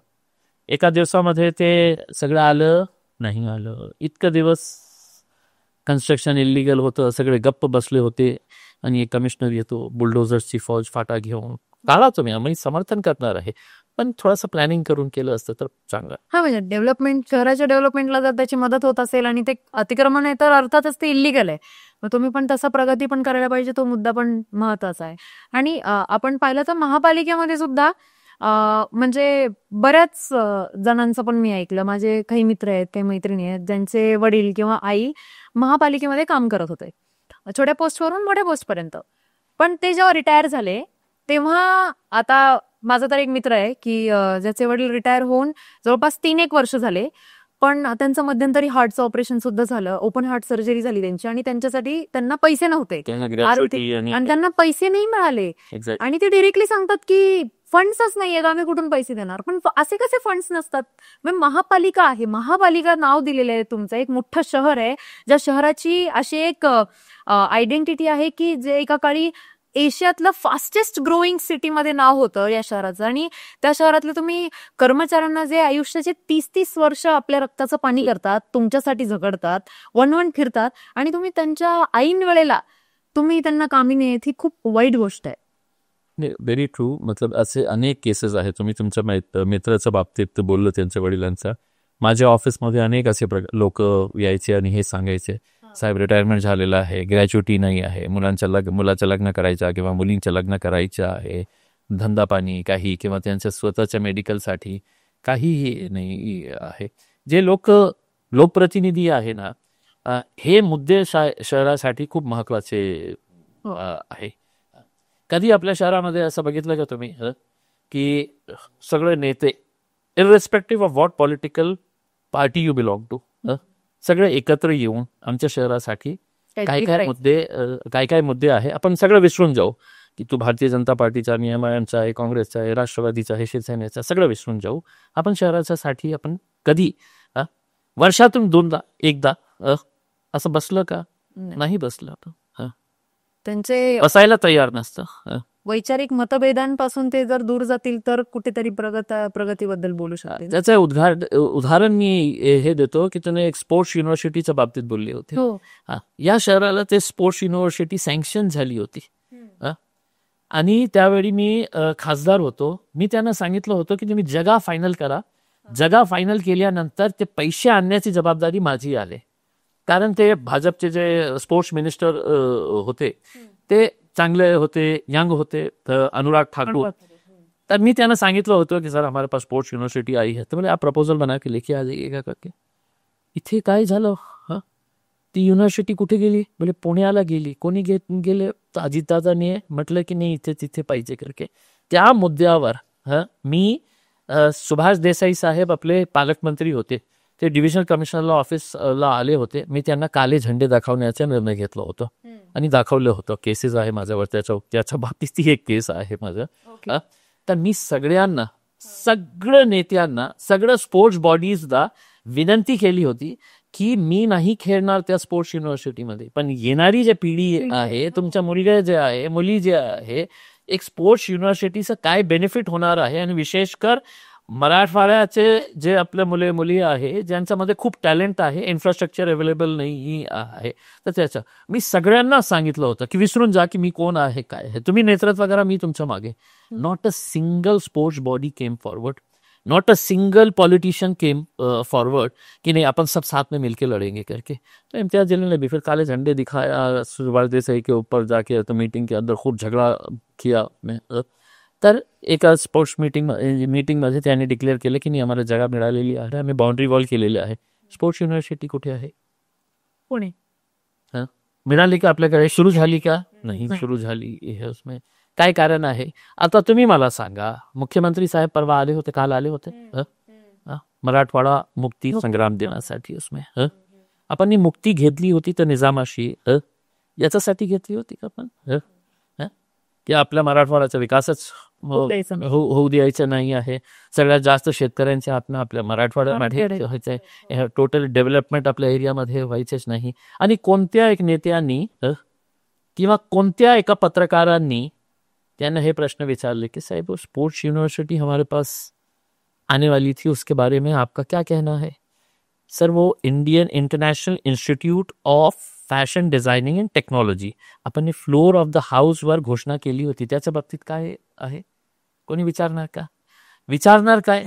एका दिवसामध्ये ते सगळं आलं नाही आलं. इतकं दिवस कन्स्ट्रक्शन इलिगल होतं, सगळे गप्प बसले होते आणि एक कमिशनर येतो बुलडोझर्सची फौज फाटा घेऊन. काढा तुम्ही, आम्ही समर्थन करणार आहे, पण थोडंसं प्लॅनिंग करून केलं असतं तर चांगलं. म्हणजे डेव्हलपमेंट, शहराच्या डेव्हलपमेंटला जर त्याची मदत होत असेल आणि ते अतिक्रमण आहे तर अर्थातच ते इलिगल आहे, मग तुम्ही पण तसा प्रगती पण करायला पाहिजे. तो मुद्दा पण महत्वाचा आहे. आणि आपण पाहिलं तर महापालिकेमध्ये सुद्धा म्हणजे बऱ्याच जणांचं पण मी ऐकलं. माझे काही मित्र आहेत, काही मैत्रिणी आहेत, ज्यांचे वडील किंवा आई महापालिकेमध्ये काम करत होते, छोट्या पोस्टवरून मोठ्या पोस्टपर्यंत. पण ते जेव्हा रिटायर झाले तेव्हा, आता माझा तर एक मित्र आहे की ज्याचे वडील रिटायर होऊन जवळपास 3-1 वर्ष झाले, पण त्यांचं मध्यंतरी हार्टचं ऑपरेशन सुद्धा झालं, ओपन हार्ट सर्जरी झाली त्यांची, आणि त्यांच्यासाठी त्यांना पैसे नव्हते, त्यांना आर्थिक, gratuity आणि त्यांना पैसे नाही मिळाले. Exactly. आणि ते डिरेक्टली सांगतात की फंड्सच नाहीयेत, आम्ही कुठून पैसे देणार. पण असे कसे फंड्स नसतात? मग महापालिका आहे, महापालिका नाव दिलेलं आहे तुमचं, एक मोठं शहर आहे, ज्या शहराची अशी एक आयडेंटिटी आहे की जे एका काळी एशियातलं फास्टेस्ट ग्रोईंग सिटीमध्ये नाव होतं या शहराचं. आणि त्या शहरातले तुम्ही कर्मचाऱ्यांना जे आयुष्याचे 30-30 वर्ष आपल्या रक्ताचं पाणी करतात, तुमच्यासाठी झगडतात, वणवण फिरतात, आणि तुम्ही त्यांच्या ऐन वेळेला तुम्ही त्यांना कामी नाही येत, ही खूप वाईट गोष्ट आहे. Very true. मतलब असे अनेक केसेस आहेत. तुम्ही तुमच्या मित्राच्या बाबतीत बोललो, त्यांच्या वडिलांचा. माझ्या ऑफिसमध्ये अनेक असे लोक यायचे आणि हे सांगायचे, साहेब रिटायरमेंट झालेलं आहे, ग्रॅच्युटी नाही आहे, मुलाचं लग्न करायचं किंवा मुलींचं लग्न करायचं आहे, धंदा पाणी काही किंवा त्यांच्या स्वतःच्या मेडिकलसाठी काहीही नाही आहे. जे लोकप्रतिनिधी आहे ना, हे मुद्दे शहरासाठी खूप महत्वाचे आहे. कधी आपल्या शहरामध्ये असं बघितलं का तुम्ही की सगळे नेते, irrespective of what political party you belong to, सगळे एकत्र येऊन आमच्या शहरासाठी काय काय मुद्दे आहे, आपण सगळं विसरून जाऊ की तू भारतीय जनता पार्टीचा, नियमांचा आहे, काँग्रेसचा आहे, राष्ट्रवादीचा आहे, शिवसेनेचा, सगळं विसरून जाऊ. आपण शहरासाठी आपण कधी वर्षातून 2दा 1दा असं बसलं का? नाही बसलं. त्यांचे बसायला तयार नसतं. वैचारिक मतभेदांपासून ते जर दूर जातील तर कुठेतरी प्रगतीबद्दल बोलू शकते. त्याचं उदाहरण मी हे देतो की त्याने एक स्पोर्ट्स युनिव्हर्सिटीच्या बाबतीत बोलले होते. या शहराला ते स्पोर्ट्स युनिव्हर्सिटी सँक्शन झाली होती, आणि त्यावेळी मी खासदार होतो. मी त्यांना सांगितलं होतं की तुम्ही जगा फायनल करा. जगा फायनल केल्यानंतर ते पैसे आणण्याची जबाबदारी माझी आली, कारण ते भाजपचे जे स्पोर्ट्स मिनिस्टर होते ते चांगले होते, यंग होते, अनुराग ठाकुर. तर मी त्यांना सांगितलं होतं की सर हमारे पास स्पोर्ट्स युनिव्हर्सिटी आई है, तर म्हणजे आप प्रपोजल बना के लेके आ जाइएगा करके. इथे काय झालं, ती युनिव्हर्सिटी कुठे गेली? बोले पुण्याला गेली. कोणी गेले? अजितदादांनी म्हटलं की नाही इथे तिथे पाहिजे करके. त्या मुद्द्यावर मी सुभाष देसाई साहेब आपले पालकमंत्री होते, ते डिव्हिजनल कमिशनरला ऑफिसला आले होते. मी त्यांना काले झेंडे दाखवण्याचा निर्णय घेतला होता आणि दाखवलं होतं. केसेस आहे माझ्यावर, त्याच्या बाबतीत ती एक केस आहे माझं. तर मी सगळ्यांना, सगळ्या नेत्यांना, सगळं स्पोर्ट्स बॉडीजला विनंती केली होती की मी नाही खेळणार त्या स्पोर्ट्स युनिव्हर्सिटीमध्ये, पण येणारी जी पिढी आहे, तुमच्या मुलगा जे आहे, मुली जे आहे, एक स्पोर्ट्स युनिव्हर्सिटीचं काय बेनिफिट होणार आहे, आणि विशेषकर मराठवाड्याचे जे आपल्या मुली आहे ज्यांच्यामध्ये खूप टॅलेंट आहे, इन्फ्रास्ट्रक्चर अवेलेबल नाही आहे, तर त्याचं मी सगळ्यांना सांगितलं होतं की विसरून जा की मी कोण आहे, काय आहे, तुम्ही नेतृत्व करा, मी तुमच्या मागे. Not a single sports body came forward, not a single politician came forward कि नहीं अपन सब साथ में मिलके लड़ेंगे करके. तो इम्तियाज जलील ने भी फिर काले झंडे दिखाया सुभाष देसाई के ऊपर जाके, तो मीटिंग के अंदर खूप झगड़ा किया मैं. तर एका स्पोर्ट्स मीटिंगमध्ये त्यांनी डिक्लेअर केलं की नाही आम्हाला जागा मिळालेली आहे, आम्ही बाउंड्री वॉल केलेली आहे. स्पोर्ट्स युनिव्हर्सिटी कुठे आहे? पुणे. मिळाली का आपल्याकडे? सुरू झाली का? नाही सुरू झाली. हे उसमें काय कारण आहे? आता तुम्ही मला सांगा. मुख्यमंत्री साहेब परवा आले होते, काल आले होते मराठवाडा मुक्ती संग्राम दिनासाठी. उसमें आपण ही मुक्ती घेतली होती तर निजामाशी याच्यासाठी घेतली होती का आपण की आपल्या मराठवाड्याचा विकासच होऊ द्यायचं नाही आहे, सगळ्यात जास्त शेतकऱ्यांच्या हातनं आपल्या मराठवाड्यामध्ये व्हायचंय, टोटल डेव्हलपमेंट आपल्या एरियामध्ये व्हायचेच नाही. आणि कोणत्या एक नेत्यांनी किंवा कोणत्या एका पत्रकारांनी त्यांना हे प्रश्न विचारले की साहेब वो स्पोर्ट्स यूनिवर्सिटी हमारे पास आने वाली थी, उसके बारे में आपका क्या कहना है? सर वो Indian international institute of fashion designing and technology आपण फ्लोअर ऑफ द हाऊस वर घोषणा केली होती. त्याच्या बाबतीत काय आहे? कोणी विचारणार का? विचारणार काय?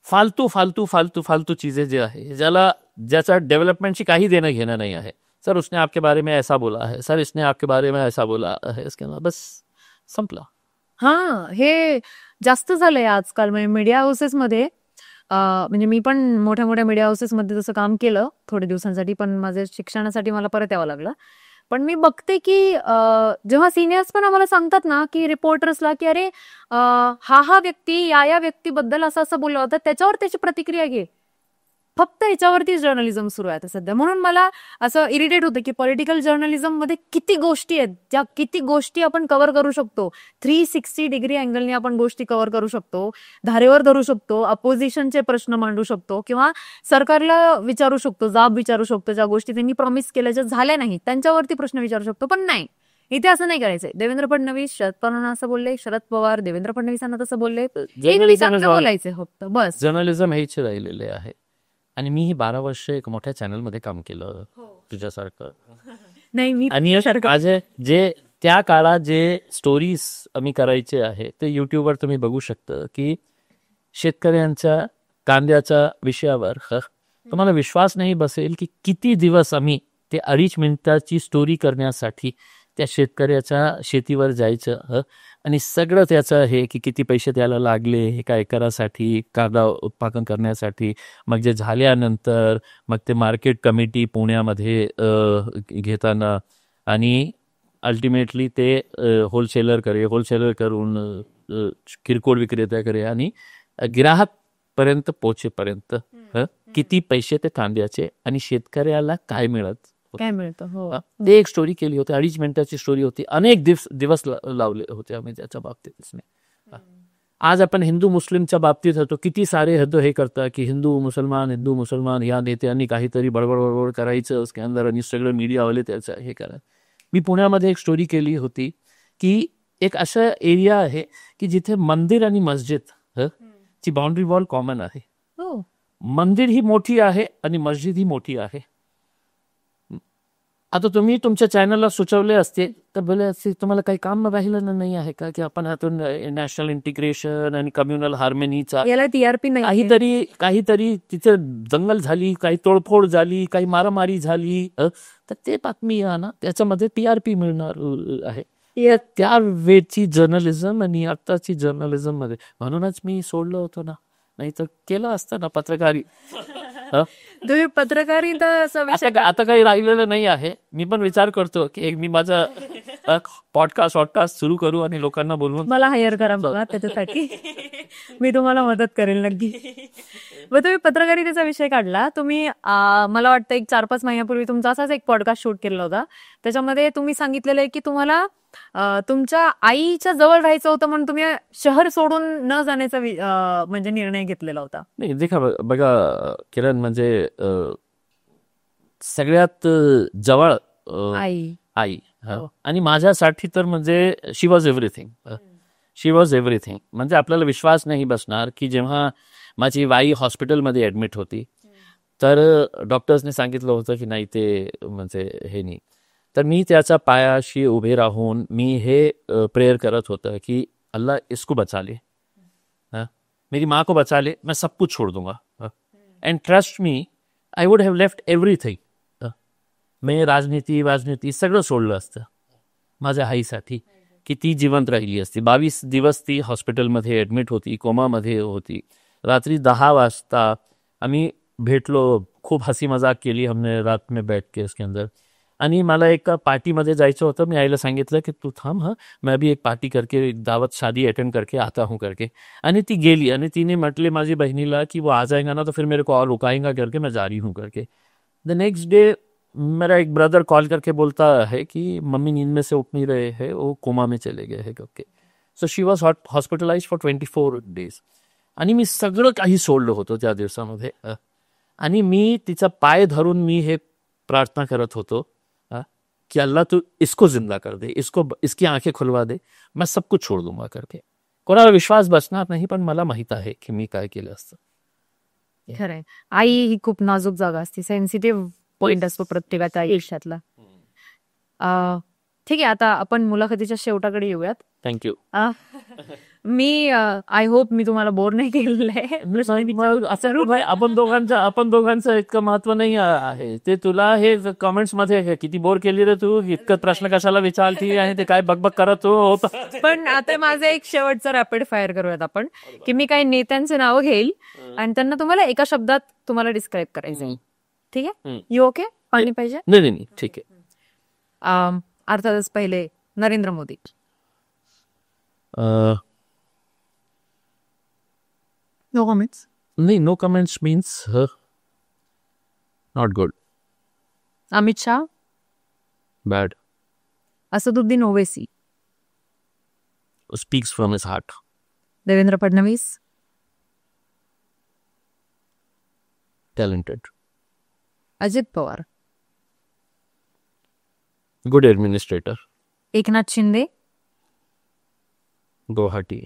फालतू फालतू फालतू फालतू चीजें जे आहे ज्याचा डेव्हलपमेंटची काही देणं घेणं नाही आहे. सर उसने आपके बारे में ऐसा बोला है, सर इसने आपके बारे में ऐसा बोला है, इसके बाद बस संपला. हे जास्त झालंय आजकाल. म्हणजे मीडिया हाऊसेसमध्ये म्हणजे मी पण मोठ्या मोठ्या मीडिया हाऊसेसमध्ये तसं काम केलं थोड्या दिवसांसाठी, पण माझ्या शिक्षणासाठी मला परत यावं लागलं. पण मी बघते की जेव्हा सिनियर्स पण आम्हाला सांगतात ना की रिपोर्टर्सला की अरे हा व्यक्ती या व्यक्तीबद्दल असं असं बोलला होता, त्याच्यावर त्याची प्रतिक्रिया घे. फक्त याच्यावरती जर्नलिझम सुरू आहे आता सध्या. म्हणून मला असं इरिटेट होतं की पॉलिटिकल जर्नलिझम मध्ये किती गोष्टी आहेत, ज्या किती गोष्टी आपण कव्हर करू शकतो. 360 डिग्री अँगलने आपण गोष्टी कव्हर करू शकतो, धारेवर धरू शकतो, अपोजिशनचे प्रश्न मांडू शकतो किंवा सरकारला विचारू शकतो, जाब विचारू शकतो. ज्या गोष्टी त्यांनी प्रॉमिस केल्याच्या झाल्या नाही त्यांच्यावरती प्रश्न विचारू शकतो. पण नाही, इथे असं नाही करायचंय. देवेंद्र फडणवीस शरद पवारांना असं बोलले, शरद पवार देवेंद्र फडणवीसांना तसं बोलले, बोलायचे फक्त बस. जर्नलिझम हेच राहिलेले आहे. आणि मी ही 12 वर्ष एक मोठ्या चॅनलमध्ये काम केलं तुझ्यासारखं. नाही, मी आणि माझे जे त्या काळात जे स्टोरीज आम्ही करायचे आहे ते युट्यूबवर तुम्ही बघू शकता की शेतकऱ्यांच्या कांद्याच्या विषयावर तुम्हाला विश्वास नाही बसेल की किती दिवस आम्ही ते 2.5 मिनिटाची स्टोरी करण्यासाठी त्या शेतकऱ्याच्या शेतीवर जायचं आणि सगळं त्याचं हे की किती पैसे त्याला लागले एका एकरासाठी कांदा उत्पादन करण्यासाठी. मग जे झाल्यानंतर मग ते मार्केट कमिटी पुण्यामध्ये घेताना आणि अल्टिमेटली ते होलसेलर करून किरकोळ विक्रेत्याकडे आणि ग्राहक पर्यंत पोहोचेपर्यंत किती पैसे ते कांद्याचे आणि शेतकऱ्याला काय मिळतं. हो, ते एक स्टोरी केली होती. 2.5 मिनिटाची स्टोरी होती. अनेक दिवस लावले होते आम्ही त्याच्या बाबतीतच नाही. आज आपण हिंदू मुस्लिमच्या बाबतीत होतो, किती सारे हे करतात की हिंदू मुसलमान या नेत्यांनी काहीतरी बडबड करायचं उसके अंदर आणि सगळं मीडियावाले त्याचं हे करा. मी पुण्यामध्ये एक स्टोरी केली होती की एक असा एरिया आहे की जिथे मंदिर आणि मस्जिद ची बाउंड्री वॉल कॉमन आहे. मंदिर ही मोठी आहे आणि मस्जिद ही मोठी आहे. आता तुम्ही तुमच्या चॅनलला सुचवले असते तर बोले असते तुम्हाला काही काम राहिलं नाही आहे का की आपण हातून नॅशनल इंटिग्रेशन आणि कम्युनल हार्मनीचा याला टीआरपी नाही, काहीतरी तिथे दंगल झाली, काही तोडफोड झाली, काही मारामारी झाली तर ते बातमी ना त्याच्यामध्ये टीआरपी मिळणार आहे. त्या वेळची जर्नलिझम आणि आत्ताची जर्नलिझम मध्ये म्हणूनच मी सोडलं होतं ना, नाही तर केलं असतं ना पत्रकारी. तुम्ही पत्रकारिता आता काही राहिलेलं नाही आहे. मी पण विचार करतो की मी माझा पॉडकास्ट सुरू करू आणि लोकांना बोलवून मला हायर करा बघा त्याच्यासाठी. मी तुम्हाला मदत करेल नक्की. मग तुम्ही पत्रकारितेचा विषय काढला. तुम्ही मला वाटतं एक 4-5 महिन्यापूर्वी तुमचा असाच एक पॉडकास्ट शूट केला होता. त्याच्यामध्ये तुम्ही सांगितलेलं आहे की तुम्हाला तुमच्या आईच्या जवळ राहायचं होतं म्हणून तुम्ही शहर सोडून न जाण्याचा म्हणजे निर्णय घेतलेला होता. नाही देखा बघा किरण, म्हणजे सगळ्यात जवळ आई आणि माझ्यासाठी तर म्हणजे शी वॉज एव्हरीथिंग. म्हणजे आपल्याला विश्वास नाही बसणार की जेव्हा माझी आई हॉस्पिटलमध्ये ऍडमिट होती तर डॉक्टर्सने सांगितलं होतं की नाही ते म्हणजे हे नाही, तर मी त्याच्या पायाशी उभे राहून मी हे प्रेयर करत होतं की अल्लाह इसको बचा ले, मेरी माँ को बचा ले, मैं सब कुछ छोड़ दूंगा. And trust me, I would have left everything. मी राजनीती सगळं सोडलं असतं माझ्या आईसाठी की ती जिवंत राहिली असती. 22 दिवस ती हॉस्पिटलमध्ये ॲडमिट होती, कोमामध्ये होती. रात्री 10 वाजता आम्ही भेटलो, खूप हसी मजाक केली हमने रात में बैठ के उसके अंदर. आणि मला एका पार्टीमध्ये जायचं होतं. मी आईला सांगितलं की तू थांब, मैं भी एक पार्टी करके एक दावत शादी अटेंड करके आता हूँ करके. आणि ती गेली आणि तिने म्हटले माझी बहिणीला की वो आ जाएगा ना तो फिर मेरे को और रुकाएगा करके मैं जा रही हूँ करके. द नेक्स्ट डे मेरा एक ब्रदर कॉल करके बोलता है कि मम्मी नींद में से उठ नहीं रहे हैं, वो कोमा में चले गए हैं करके. So she was hospitalise for 24 days. आणि मी सगळं काही सोडलं होतं त्या दिवसामध्ये. आणि मी तिचा पाय धरून मी हे प्रार्थना करत होतो कि अल्लाह तू इसको जिंदा कर दे, इसकी आंखें खुलवा दे, मैं सब कुछ छोड़ दूंगा करके. कोणाला विश्वास बसणार नाही, पण मला माहित आहे की मी काय केलं असतं. खरंय, आई ही खूप नाजूक जागा असते, सेन्सिटिव्ह पॉइंट असतो प्रत्येकाच्या आयुष्यातला. ठीक आहे, आता आपण मुलाखतीच्या शेवटाकडे येऊयात. थँक्यू. मी आय होप मी तुम्हाला बोर नाही केलेलं आहे. आपण दोघांचं इतकं महत्व नाही आहे. ते तुला हे कमेंट्स मध्ये किती बोर केली रे तू, इतकं प्रश्न कशाला विचारती आहे, ते काय बकबक करत होत. पण आता माझं एक शेवटचं रॅपिड फायर करूयात आपण, की मी काही नेत्यांचे नावं घेईल आणि त्यांना तुम्हाला एका शब्दात तुम्हाला डिस्क्राईब करायचं. ठीक आहे? You okay? पाणी पाहिजे? नाही ठीक आहे. अर्थातच पहिले नरेंद्र मोदी. No comments. नाही, no comments means not good. Amit Shah. Bad. Asaduddin Owaisi. Speaks from his heart. Devendra Fadnavis. Talented. Ajit Pawar. Good administrator. Eknath Shinde. Guwahati.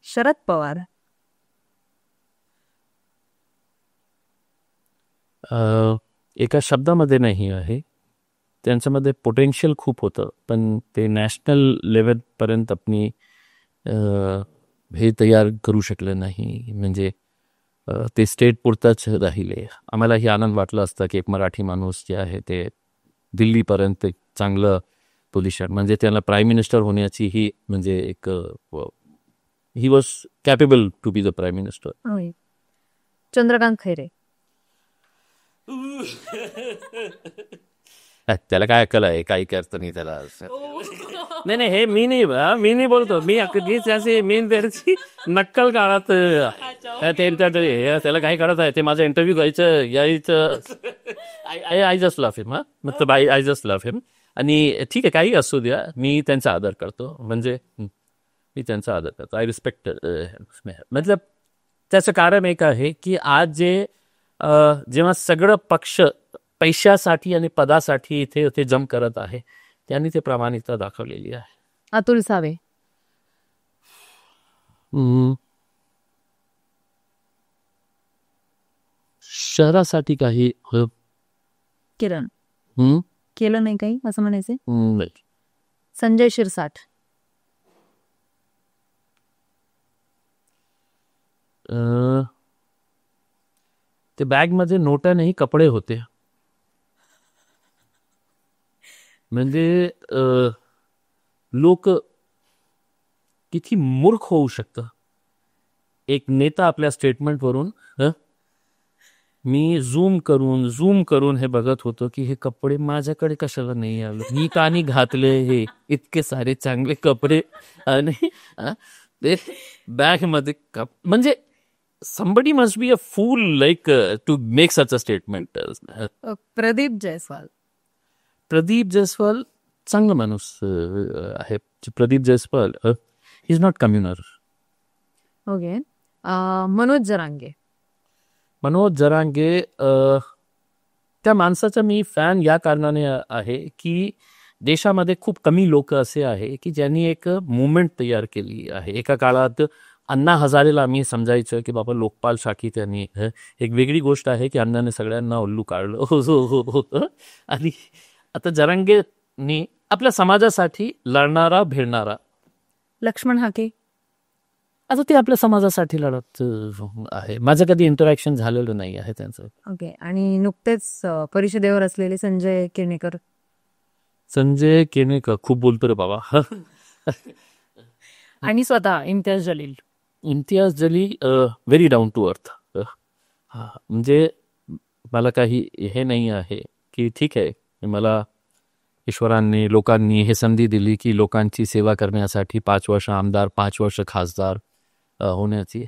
Sharad Pawar. एका शब्दामध्ये नाही आहे, त्यांच्यामध्ये पोटेन्शियल खूप होतं, पण ते नॅशनल लेवलपर्यंत आपली हे तयार करू शकले नाही. म्हणजे ते स्टेट पुरताच राहिले. आम्हालाही आनंद वाटला असता की एक मराठी माणूस जे आहे ते दिल्लीपर्यंत एक चांगलं पोझिशन, म्हणजे त्याला प्राईम मिनिस्टर होण्याची ही म्हणजे एक ही was capable to be the prime minister. Chandrakant Khaire. त्याला काय अक्कल आहे, काही अर्थ नाही त्याला. नाही हे मी नाही बोलतो, मी त्याची त्याची नक्कल काळात त्याला काही कळत आहे. ते माझा इंटरव्ह्यू यायचं आय जस्ट लव्ह हिम. मतलब आय जस्ट लव्ह हिम. आणि ठीक आहे, काही असू द्या, मी त्यांचा आदर करतो. म्हणजे मी त्यांचा आदर करतो. I respect. मतलब त्याचं कारण एक आहे की आज जेव्हा सगळं पक्ष पैशासाठी आणि पदासाठी इथे जम करत आहे, त्यांनी ते प्रामाणिकता दाखवलेली आहे. अतुल सावे. शहरासाठी काही केलं नाही काही असं म्हणायचं. नाही. संजय शिरसाट. ते बॅगमध्ये नोटा नाही, कपडे होते. म्हणजे लोक किती मूर्ख होऊ शकतं. एक नेता आपल्या स्टेटमेंटवरून मी झूम करून हे बघत होतो की हे कपडे माझ्याकडे कशाला नाही आले, मी का नाही घातले हे इतके सारे चांगले कपडे, आणि ते बॅग मध्ये म्हणजे somebody must be a fool like to make such a statement. Pradeep Jaiswal. Pradeep Jaiswal चांगला माणूस आहे. Pradeep Jaiswal he is not communal. Okay. Manoj Jarange. Manoj Jarange त्या माणसाचा मी फॅन या कारणाने आहे की देशामध्ये खूप कमी लोक असे आहे की ज्यांनी एक मुवमेंट तयार केली आहे. एका काळात अण्णा हजारेला आम्ही समजायचं की बाबा लोकपाल शाखी त्यांनी, एक वेगळी गोष्ट आहे की अण्णाने सगळ्यांना उल्लू काढलं होतं. आणि आता जरांगेनी आपल्या समाजासाठी लढणारा भिडणारा. लक्ष्मण हाके. आता ते आपल्या समाजासाठी लढत आहे. माझं कधी इंटरॅक्शन झालेलं नाही आहे त्यांचं. ओके. आणि नुकतेच परिषदेवर असलेले संजय केणेकर. संजय केणेकर खूप बोलतो रे बाबा. आणि स्वतः Imtiaz Jaleel. Imtiaz Jaleel very down to earth. म्हणजे मला काही हे नाही आहे की ठीक आहे, मला ईश्वरांनी लोकांनी हे संधी दिली की लोकांची सेवा करण्यासाठी 5 वर्ष आमदार 5 वर्ष खासदार होण्याची.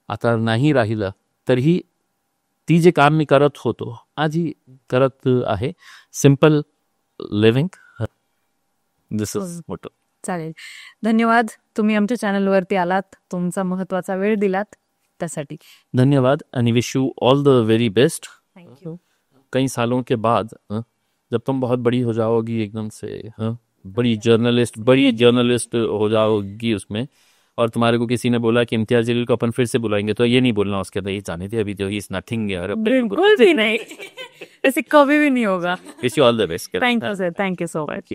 आता नाही राहिलं तरीही ती जे काम मी करत होतो आजही करत आहे. Simple living. This is motto. चालेल. धन्यवाद. तुम्ही आमच्या चॅनलवरती आलात, तुमचा महत्वाचा वेळ दिलात, त्यासाठी धन्यवाद. आणि wish you all the very best. Thank you. कई सालों के बाद जब तुम बहुत बड़ी हो जाओगी एकदम से, बड़ी जर्नलिस्ट हो जाओगी उसमें, और तुम्हारे को किसी ने बोला कि इम्तियाज जलील को अपन फिर से बुलाएंगे, तो ये नहीं बोलना उसके अंदर ये जाने थे अभी जो ही इज नथिंग यार. बिल्कुल भी नहीं. ऐसे कभी भी नहीं होगा. Wish you all the best. Thank you sir. Thank you so much.